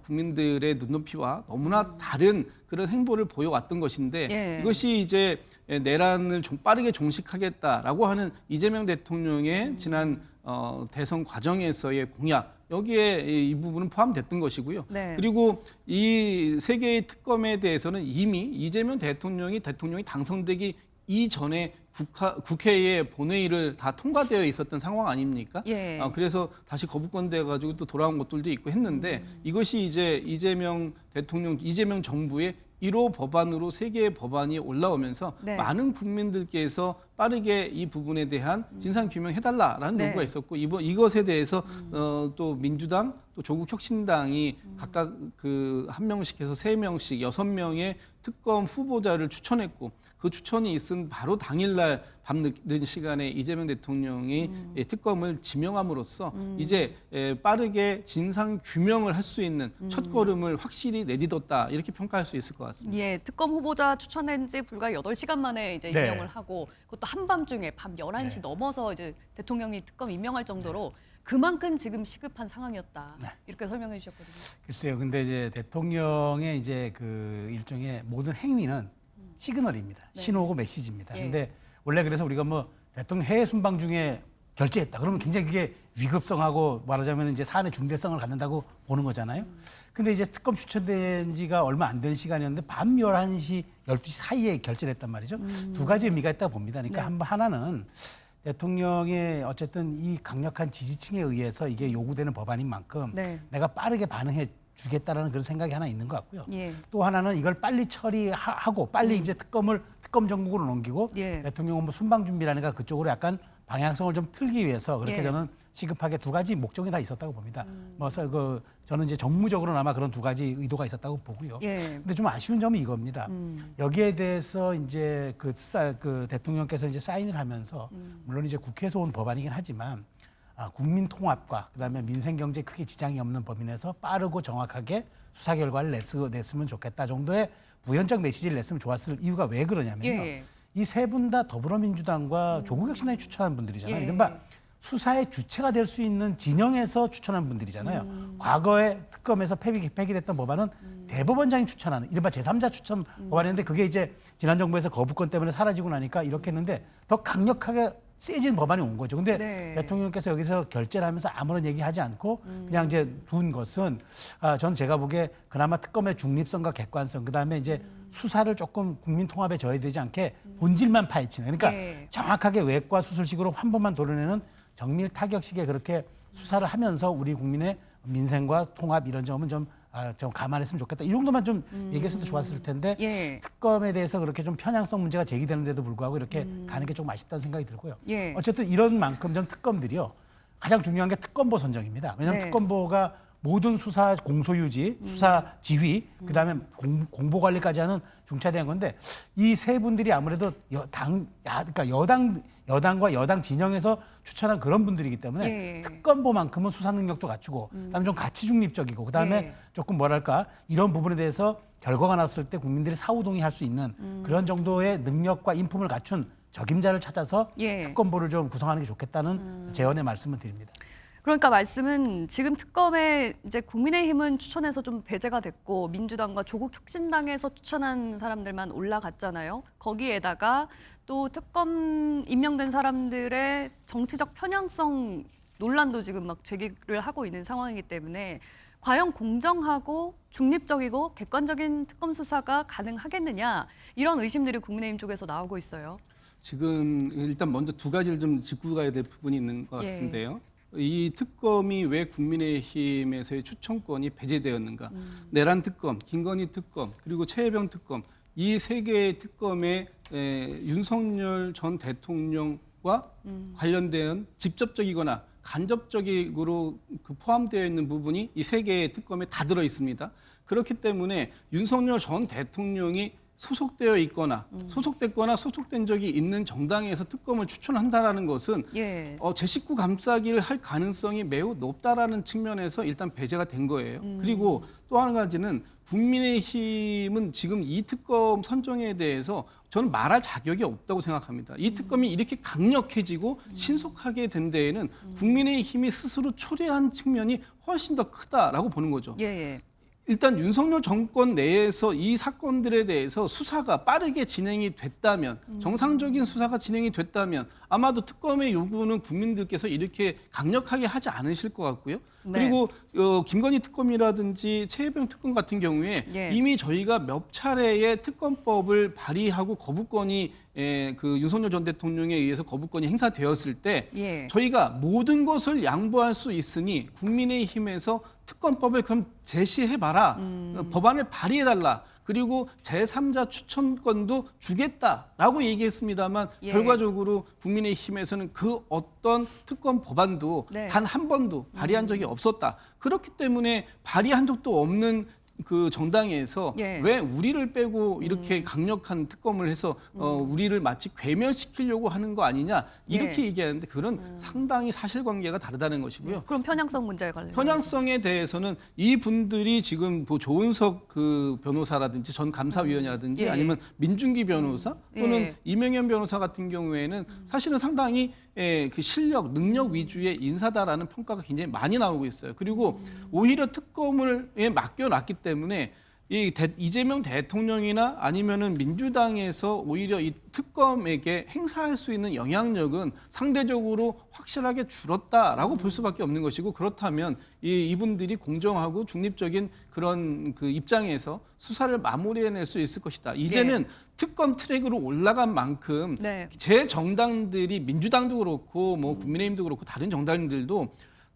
국민들의 눈높이와 너무나 다른 그런 행보를 보여왔던 것인데 예. 이것이 이제 내란을 좀 빠르게 종식하겠다라고 하는 이재명 대통령의 지난 대선 과정에서의 공약 여기에 이 부분은 포함됐던 것이고요. 네. 그리고 이 세 개의 특검에 대해서는 이미 이재명 대통령이 당선되기 이전에 국회의 본회의를 다 통과되어 있었던 상황 아닙니까? 예. 그래서 다시 거부권 돼가지고 또 돌아온 것들도 있고 했는데 이것이 이제 이재명 대통령, 이재명 정부의 1호 법안으로 3개의 법안이 올라오면서 네. 많은 국민들께서 빠르게 이 부분에 대한 진상 규명해달라라는 네. 요구가 있었고 이것에 대해서 또 민주당 또 조국혁신당이 각각 그 1명씩 해서 3명씩 6명의 특검 후보자를 추천했고 그 추천이 있은 바로 당일날 밤늦은 시간에 이재명 대통령이 특검을 지명함으로써 이제 빠르게 진상 규명을 할 수 있는 첫걸음을 확실히 내딛었다 이렇게 평가할 수 있을 것 같습니다. 예, 특검 후보자 추천한 지 불과 8시간 만에 이제 네. 임명을 하고 그것도 한밤중에 밤 11시 넘어서 이제 대통령이 특검 임명할 정도로 그만큼 지금 시급한 상황이었다. 이렇게 설명해 주셨거든요. 글쎄요. 근데 이제 대통령의 이제 그 일종의 모든 행위는 시그널입니다. 네. 신호고 메시지입니다. 예. 근데 원래 그래서 우리가 뭐 대통령 해외 순방 중에 결재했다. 그러면 굉장히 그게 위급성하고 말하자면 이제 사안의 중대성을 갖는다고 보는 거잖아요. 근데 이제 특검 추천된 지가 얼마 안 된 시간이었는데 밤 11시, 12시 사이에 결재를 했단 말이죠. 두 가지 의미가 있다고 봅니다. 그러니까 네. 하나는 대통령의 어쨌든 이 강력한 지지층에 의해서 이게 요구되는 법안인 만큼 네. 내가 빠르게 반응해 주겠다라는 그런 생각이 하나 있는 것 같고요. 예. 또 하나는 이걸 빨리 처리하고 빨리 이제 특검 전국으로 넘기고 예. 대통령은 뭐 순방 준비라니까 그쪽으로 약간 방향성을 좀 틀기 위해서 그렇게 예. 저는 시급하게 두 가지 목적이 다 있었다고 봅니다. 저는 이제 정무적으로는 아마 그런 두 가지 의도가 있었다고 보고요. 예. 근데 좀 아쉬운 점이 이겁니다. 여기에 대해서 이제 그 대통령께서 이제 사인을 하면서 물론 이제 국회에서 온 법안이긴 하지만 국민 통합과 그다음에 민생 경제에 크게 지장이 없는 범위내에서 빠르고 정확하게 수사 결과를 냈으면 좋겠다 정도의 부연적 메시지를 냈으면 좋았을 이유가 왜 그러냐면요. 예. 이 세 분 다 더불어민주당과 조국혁신당이 추천한 분들이잖아요. 예. 이른바 수사의 주체가 될 수 있는 진영에서 추천한 분들이잖아요. 과거에 특검에서 폐기됐던 법안은 대법원장이 추천하는 이른바 제3자 추천 법안인데 그게 이제 지난 정부에서 거부권 때문에 사라지고 나니까 이렇게 했는데 더 강력하게 세진 법안이 온 거죠. 근데 네. 대통령께서 여기서 결재를 하면서 아무런 얘기하지 않고 그냥 이제 둔 것은 전 제가 보기에 그나마 특검의 중립성과 객관성 그다음에 이제 수사를 조금 국민 통합에 져야 되지 않게 본질만 파헤치는 그러니까 네. 정확하게 외과 수술식으로 한 번만 도려내는 정밀 타격식의 그렇게 수사를 하면서 우리 국민의 민생과 통합 이런 점은 좀 감안했으면 좋겠다. 이 정도만 좀 얘기했어도 좋았을 텐데 예. 특검에 대해서 그렇게 좀 편향성 문제가 제기되는데도 불구하고 이렇게 가는 게 조금 아쉽다는 생각이 들고요. 예. 어쨌든 이런 만큼 전 특검들이요. 가장 중요한 게 특검보 선정입니다. 왜냐하면 네. 특검보가 모든 수사 공소유지, 수사 지휘, 그다음에 공보 관리까지 하는 중차대한 건데 이 세 분들이 아무래도 그러니까 여당과 여당 진영에서 추천한 그런 분들이기 때문에 예. 특검보만큼은 수사 능력도 갖추고 그다음에 좀 가치 중립적이고 그다음에 예. 조금 뭐랄까 이런 부분에 대해서 결과가 났을 때 국민들이 사후동의할 수 있는 그런 정도의 능력과 인품을 갖춘 적임자를 찾아서 예. 특검보를 좀 구성하는 게 좋겠다는 제언의 말씀을 드립니다. 그러니까 말씀은 지금 특검에 이제 국민의힘은 추천해서 좀 배제가 됐고 민주당과 조국혁신당에서 추천한 사람들만 올라갔잖아요. 거기에다가 또 특검 임명된 사람들의 정치적 편향성 논란도 지금 막 제기를 하고 있는 상황이기 때문에 과연 공정하고 중립적이고 객관적인 특검 수사가 가능하겠느냐 이런 의심들이 국민의힘 쪽에서 나오고 있어요. 지금 일단 먼저 두 가지를 좀 짚고 가야 될 부분이 있는 것 같은데요. 이 특검이 왜 국민의힘에서의 추천권이 배제되었는가? 내란 특검, 김건희 특검, 그리고 최혜병 특검 이 세 개의 특검에 윤석열 전 대통령과 관련된 직접적이거나 간접적으로 포함되어 있는 부분이 이 세 개의 특검에 다 들어 있습니다. 그렇기 때문에 윤석열 전 대통령이 소속되어 있거나 소속됐거나 소속된 적이 있는 정당에서 특검을 추천한다라는 것은 제 식구 감싸기를 할 가능성이 매우 높다라는 측면에서 일단 배제가 된 거예요. 그리고 또 한 가지는 국민의힘은 지금 이 특검 선정에 대해서 저는 말할 자격이 없다고 생각합니다. 이 특검이 이렇게 강력해지고 신속하게 된 데에는 국민의힘이 스스로 초래한 측면이 훨씬 더 크다라고 보는 거죠. 일단 윤석열 정권 내에서 이 사건들에 대해서 수사가 빠르게 진행이 됐다면 정상적인 수사가 진행이 됐다면 아마도 특검의 요구는 국민들께서 이렇게 강력하게 하지 않으실 것 같고요. 그리고 김건희 특검이라든지 최혜병 특검 같은 경우에 이미 저희가 몇 차례의 특검법을 발의하고 거부권이 그 윤석열 전 대통령에 의해서 거부권이 행사되었을 때 저희가 모든 것을 양보할 수 있으니 국민의힘에서 특검법을 그럼 제시해봐라. 법안을 발의해달라. 그리고 제3자 추천권도 주겠다라고 얘기했습니다만 결과적으로 국민의힘에서는 그 어떤 특검 법안도 단 한 번도 발의한 적이 없었다. 그렇기 때문에 발의한 적도 없는 그 정당에서 왜 우리를 빼고 이렇게 강력한 특검을 해서 우리를 마치 괴멸시키려고 하는 거 아니냐 이렇게 얘기하는데 그런 상당히 사실관계가 다르다는 것이고요. 그럼 편향성 문제에 관련해서 편향성에 대해서는 이 분들이 지금 뭐 조은석 그 변호사라든지 전 감사위원이라든지 아니면 민중기 변호사 또는 이명현 변호사 같은 경우에는 사실은 상당히 그 실력, 능력 위주의 인사다라는 평가가 굉장히 많이 나오고 있어요. 그리고 오히려 특검을 맡겨놨기 때문에 이재명 대통령이나 아니면은 민주당에서 오히려 이 특검에게 행사할 수 있는 영향력은 상대적으로 확실하게 줄었다라고 볼 수밖에 없는 것이고 그렇다면 이분들이 공정하고 중립적인 그런 그 입장에서 수사를 마무리해낼 수 있을 것이다. 이제는 특검 트랙으로 올라간 만큼 제 정당들이 민주당도 그렇고 뭐 국민의힘도 그렇고 다른 정당들도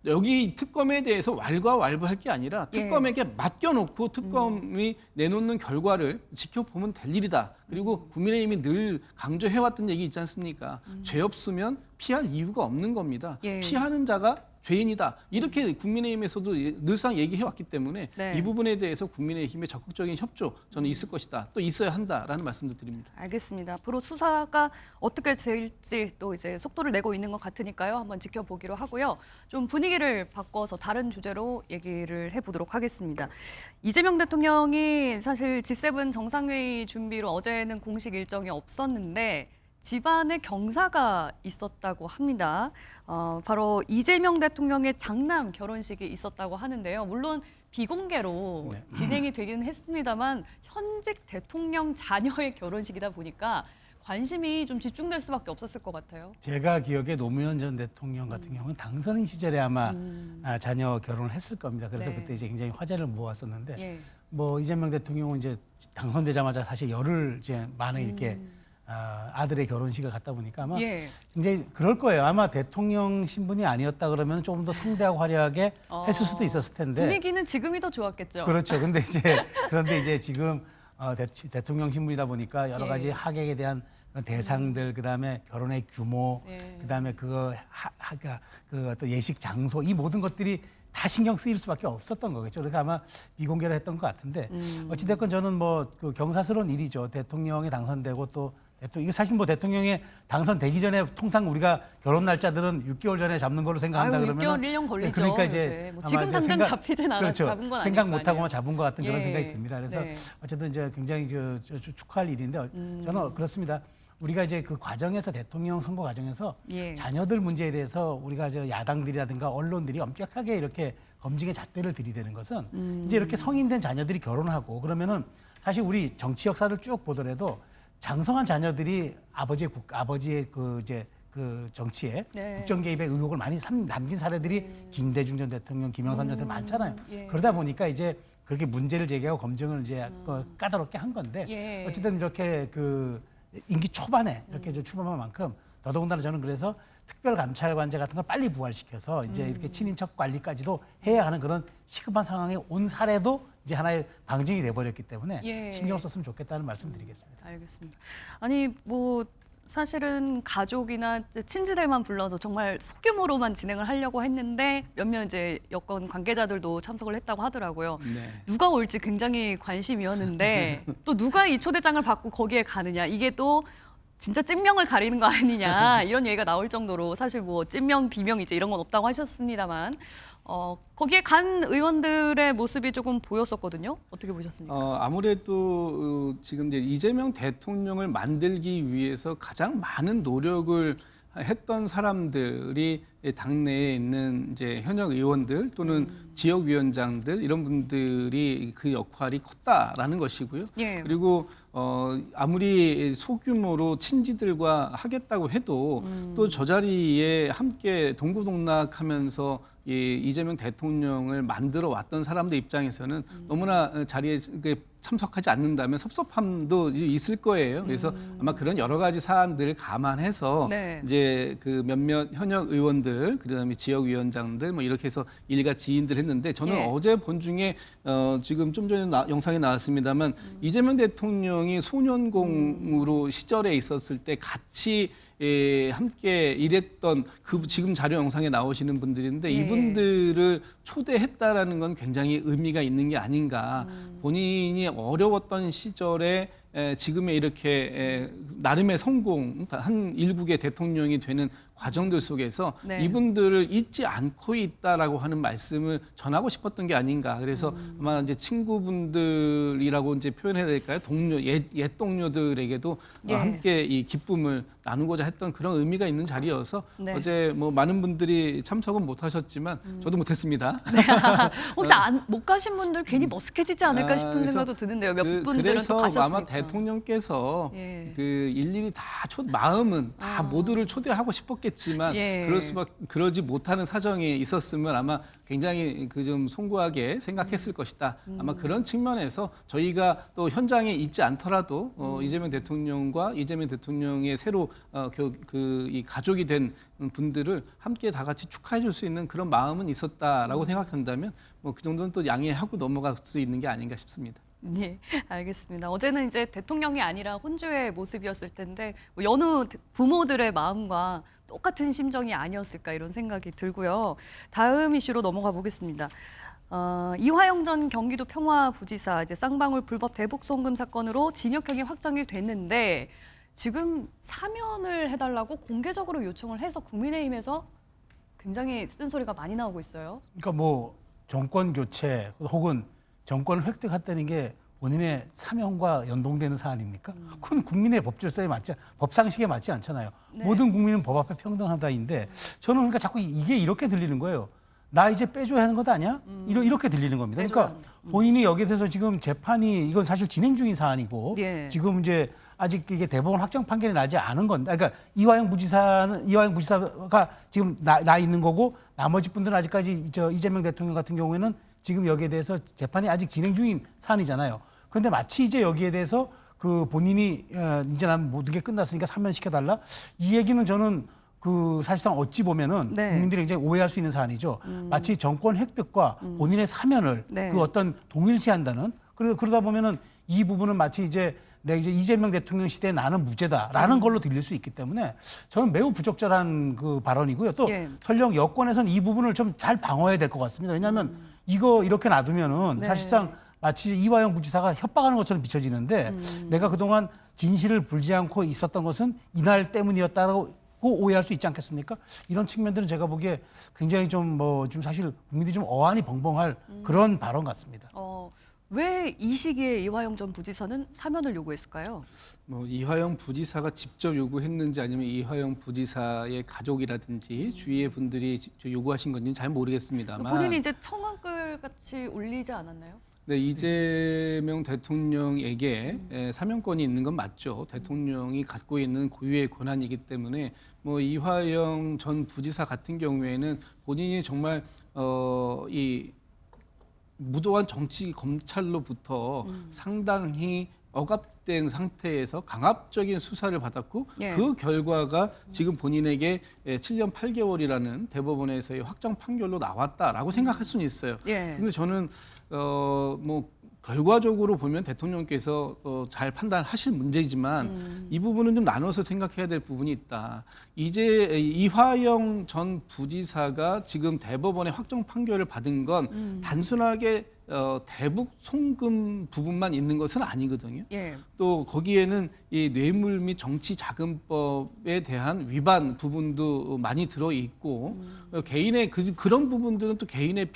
여기 특검에 대해서 왈가왈부할 게 아니라 특검에게 맡겨놓고 특검이 내놓는 결과를 지켜보면 될 일이다. 그리고 국민의힘이 늘 강조해왔던 얘기 있지 않습니까? 죄 없으면 피할 이유가 없는 겁니다. 피하는 자가 죄인이다. 이렇게 국민의힘에서도 늘상 얘기해왔기 때문에 이 부분에 대해서 국민의힘의 적극적인 협조 저는 있을 것이다. 또 있어야 한다라는 말씀도 드립니다. 알겠습니다. 앞으로 수사가 어떻게 될지 또 이제 속도를 내고 있는 것 같으니까요. 한번 지켜보기로 하고요. 좀 분위기를 바꿔서 다른 주제로 얘기를 해보도록 하겠습니다. 이재명 대통령이 사실 G7 정상회의 준비로 어제는 공식 일정이 없었는데 집안에 경사가 있었다고 합니다. 바로 이재명 대통령의 장남 결혼식이 있었다고 하는데요. 물론 비공개로 진행이 되기는 했습니다만 현직 대통령 자녀의 결혼식이다 보니까 관심이 좀 집중될 수밖에 없었을 것 같아요. 제가 기억에 노무현 전 대통령 같은 경우는 당선인 시절에 아마 자녀 결혼을 했을 겁니다. 그래서 그때 이제 굉장히 화제를 모았었는데 뭐 이재명 대통령은 이제 당선되자마자 사실 열흘 이제 많은 이렇게 아들의 결혼식을 갔다 보니까 아마 굉장히 그럴 거예요. 아마 대통령 신분이 아니었다 그러면 조금 더 성대하고 화려하게 했을 수도 있었을 텐데 분위기는 지금이 더 좋았겠죠. 그렇죠. 그런데 이제 지금 대통령 신분이다 보니까 여러 가지 하객에 대한 대상들, 그다음에 결혼의 규모, 그다음에 그 어떤 예식 장소 이 모든 것들이 다 신경 쓰일 수밖에 없었던 거겠죠. 그러니까 아마 비공개를 했던 것 같은데 어찌됐건 저는 뭐 그 경사스러운 일이죠. 대통령이 당선되고 또 이게 사실 뭐 대통령이 당선되기 전에 통상 우리가 결혼 날짜들은 6개월 전에 잡는 걸로 생각한다 그러면 6개월, 1년 걸리죠. 그러니까 이제 뭐 지금 당장 잡히진 않아 그렇죠. 잡은 건 생각 아니고 못하고만 잡은 것 같은 그런 생각이 듭니다. 그래서 네. 어쨌든 이제 굉장히 축하할 일인데 저는 그렇습니다. 우리가 이제 그 과정에서 대통령 선거 과정에서 예. 자녀들 문제에 대해서 우리가 저 야당들이라든가 언론들이 엄격하게 이렇게 검증의 잣대를 들이대는 것은 이제 이렇게 성인된 자녀들이 결혼하고 그러면은 사실 우리 정치 역사를 쭉 보더라도 장성한 자녀들이 아버지의 그 이제 그 정치에 네. 국정 개입의 의혹을 많이 남긴 사례들이 김대중 전 대통령, 김영삼 전 대통령 많잖아요. 예. 그러다 보니까 이제 그렇게 문제를 제기하고 검증을 이제 까다롭게 한 건데 예. 어쨌든 이렇게 그 임기 초반에 이렇게 출범한 만큼 더더군다나 저는 그래서 특별감찰관제 같은 걸 빨리 부활시켜서 이제 이렇게 친인척 관리까지도 해야 하는 그런 시급한 상황에 온 사례도 이제 하나의 방증이 돼버렸기 때문에 예. 신경을 썼으면 좋겠다는 말씀드리겠습니다. 알겠습니다. 아니 뭐 사실은 가족이나 친지들만 불러서 정말 소규모로만 진행을 하려고 했는데 몇몇 이제 여권 관계자들도 참석을 했다고 하더라고요. 네. 누가 올지 굉장히 관심이었는데 또 누가 이 초대장을 받고 거기에 가느냐 이게 또 진짜 찐명을 가리는 거 아니냐 이런 얘기가 나올 정도로 사실 뭐 찐명 비명 이제 이런 건 없다고 하셨습니다만 거기에 간 의원들의 모습이 조금 보였었거든요. 어떻게 보셨습니까? 아무래도 지금 이제 이재명 대통령을 만들기 위해서 가장 많은 노력을 했던 사람들이 당내에 있는 이제 현역 의원들 또는 지역위원장들 이런 분들이 그 역할이 컸다라는 것이고요. 예. 그리고 아무리 소규모로 친지들과 하겠다고 해도 또 저 자리에 함께 동고동락하면서 이재명 대통령을 만들어 왔던 사람들 입장에서는 너무나 자리에 참석하지 않는다면 섭섭함도 있을 거예요. 그래서 아마 그런 여러 가지 사안들을 감안해서 네. 이제 그 몇몇 현역 의원들, 그다음에 지역위원장들 뭐 이렇게 해서 일가 지인들 했는데 저는 예. 어제 본 중에 지금 좀 전에 영상에 나왔습니다만 이재명 대통령이 소년공으로 시절에 있었을 때 같이 함께 일했던 그 지금 자료 영상에 나오시는 분들인데 예. 이분들을 초대했다라는 건 굉장히 의미가 있는 게 아닌가. 본인이 어려웠던 시절에 지금의 이렇게 나름의 성공, 한 일국의 대통령이 되는 과정들 속에서 네. 이분들을 잊지 않고 있다라고 하는 말씀을 전하고 싶었던 게 아닌가. 그래서 아마 이제 친구분들이라고 이제 표현해야 될까요? 동료, 옛 동료들에게도 예. 함께 이 기쁨을 나누고자 했던 그런 의미가 있는 자리여서 네. 어제 뭐 많은 분들이 참석은 못하셨지만 저도 못했습니다. 혹시 못 가신 분들 괜히 머쓱해지지 않을까 싶은 그래서 생각도 드는데요. 몇 분들은 그래서 또 가셨으니까. 아마 대통령께서 예. 그 일일이 다 마음은 다 모두를 초대하고 싶었겠지만 예. 그러지 못하는 사정이 있었으면 아마 굉장히 그 좀 송구하게 생각했을 것이다. 아마 그런 측면에서 저희가 또 현장에 있지 않더라도 이재명 대통령과 이재명 대통령의 새로 이 가족이 된 분들을 함께 다 같이 축하해 줄 수 있는 그런 마음은 있었다라고 생각한다면 뭐 그 정도는 또 양해하고 넘어갈 수 있는 게 아닌가 싶습니다. 네, 알겠습니다. 어제는 이제 대통령이 아니라 혼주의 모습이었을 텐데 뭐 여느 부모들의 마음과 똑같은 심정이 아니었을까 이런 생각이 들고요. 다음 이슈로 넘어가 보겠습니다. 이화영 전 경기도 평화부지사 이제 쌍방울 불법 대북 송금 사건으로 징역형이 확정이 됐는데 지금 사면을 해달라고 공개적으로 요청을 해서 국민의힘에서 굉장히 쓴소리가 많이 나오고 있어요. 그러니까 뭐 정권 교체 혹은 정권을 획득했다는 게 본인의 사명과 연동되는 사안입니까? 그건 국민의 법질서에 법상식에 맞지 않잖아요. 네. 모든 국민은 법 앞에 평등하다인데 저는 그러니까 자꾸 이게 이렇게 들리는 거예요. 나 이제 빼줘야 하는 것 아니야? 이렇게 들리는 겁니다. 그러니까 본인이 여기에 대해서 지금 재판이 이건 사실 진행 중인 사안이고 예. 지금 이제 아직 이게 대법원 확정 판결이 나지 않은 건데, 그러니까 이화영 부지사가 지금 나 있는 거고 나머지 분들은 아직까지 이재명 대통령 같은 경우에는 지금 여기에 대해서 재판이 아직 진행 중인 사안이잖아요. 그런데 마치 이제 여기에 대해서 그 본인이 이제 난 모든 게 끝났으니까 사면시켜달라 이 얘기는 저는 그 사실상 어찌 보면은 네. 국민들이 굉장히 오해할 수 있는 사안이죠. 마치 정권 획득과 본인의 사면을 네. 그 어떤 동일시한다는 그러다 보면은 이 부분은 마치 이제 이재명 대통령 시대에 나는 무죄다라는 걸로 들릴 수 있기 때문에 저는 매우 부적절한 그 발언이고요. 또 예. 설령 여권에서는 이 부분을 좀 잘 방어해야 될 것 같습니다. 왜냐하면 이거 이렇게 놔두면은 네. 사실상 마치 이화영 부지사가 협박하는 것처럼 비춰지는데 내가 그동안 진실을 불지 않고 있었던 것은 이날 때문이었다라고 오해할 수 있지 않겠습니까? 이런 측면들은 제가 보기에 굉장히 좀 사실 국민들이 좀 어안이 벙벙할 그런 발언 같습니다. 왜 이 시기에 이화영 전 부지사는 사면을 요구했을까요? 뭐 이화영 부지사가 직접 요구했는지 아니면 이화영 부지사의 가족이라든지 주위의 분들이 요구하신 건지는 잘 모르겠습니다만 본인이 이제 청원글 같이 올리지 않았나요? 네, 이재명 대통령에게 사면권이 있는 건 맞죠. 대통령이 갖고 있는 고유의 권한이기 때문에 뭐 이화영 전 부지사 같은 경우에는 본인이 정말 이 무도한 정치 검찰로부터 상당히 억압된 상태에서 강압적인 수사를 받았고 예. 그 결과가 지금 본인에게 7년 8개월이라는 대법원에서의 확정 판결로 나왔다라고 생각할 수는 있어요. 예. 근데 저는 뭐 결과적으로 보면 대통령께서 잘 판단하실 문제이지만 이 부분은 좀 나눠서 생각해야 될 부분이 있다. 이제 이화영 전 부지사가 지금 대법원의 확정 판결을 받은 건 단순하게 대북 송금 부분만 있는 것은 아니거든요. 예. 또 거기에는 이 뇌물 및 정치자금법에 대한 위반 부분도 많이 들어 있고 개인의 그런 부분들은 또 개인의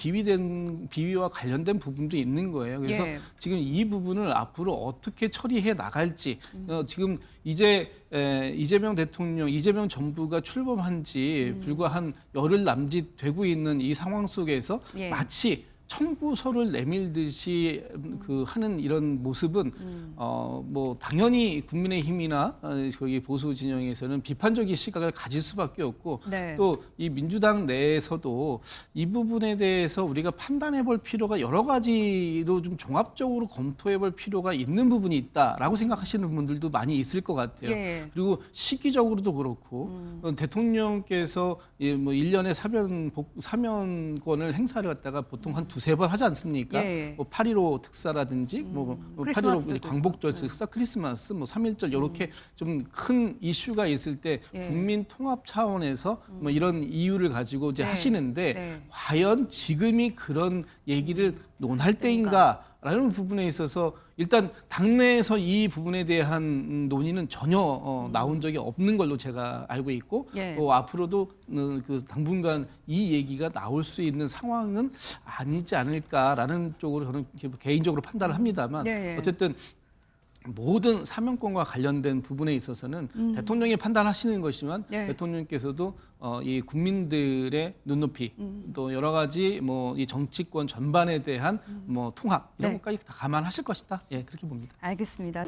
비위와 관련된 부분도 있는 거예요. 그래서 예. 지금 이 부분을 앞으로 어떻게 처리해 나갈지 지금 이제 이재명 대통령, 이재명 정부가 출범한 지 불과 한 열흘 남짓 되고 있는 이 상황 속에서 예. 마치 청구서를 내밀듯이 하는 이런 모습은 뭐 당연히 국민의힘이나 거기 보수 진영에서는 비판적인 시각을 가질 수밖에 없고 네. 또 이 민주당 내에서도 이 부분에 대해서 우리가 판단해볼 필요가 여러 가지로 좀 종합적으로 검토해볼 필요가 있는 부분이 있다라고 생각하시는 분들도 많이 있을 것 같아요. 예. 그리고 시기적으로도 그렇고 대통령께서 뭐 1년에 사면권을 행사를 갖다가 보통 한 두세 번 하지 않습니까? 예. 뭐 8.15 특사라든지 뭐 8.15 크리스마스도 광복절 특사, 크리스마스, 뭐 3.1절 이렇게 좀 큰 이슈가 있을 때 예. 국민 통합 차원에서 뭐 이런 이유를 가지고 이제 네. 하시는데 네. 과연 지금이 그런 얘기를 논할 때인가라는 부분에 있어서 일단 당내에서 이 부분에 대한 논의는 전혀 나온 적이 없는 걸로 제가 알고 있고 예. 또 앞으로도 그 당분간 이 얘기가 나올 수 있는 상황은 아니지 않을까라는 쪽으로 저는 개인적으로 판단을 합니다만 예. 어쨌든 모든 사면권과 관련된 부분에 있어서는 대통령이 판단하시는 것이지만 예. 대통령께서도 이 국민들의 눈높이 또 여러 가지 뭐 이 정치권 전반에 대한 뭐 통합 이런 네. 것까지 다 감안하실 것이다. 예, 그렇게 봅니다. 알겠습니다.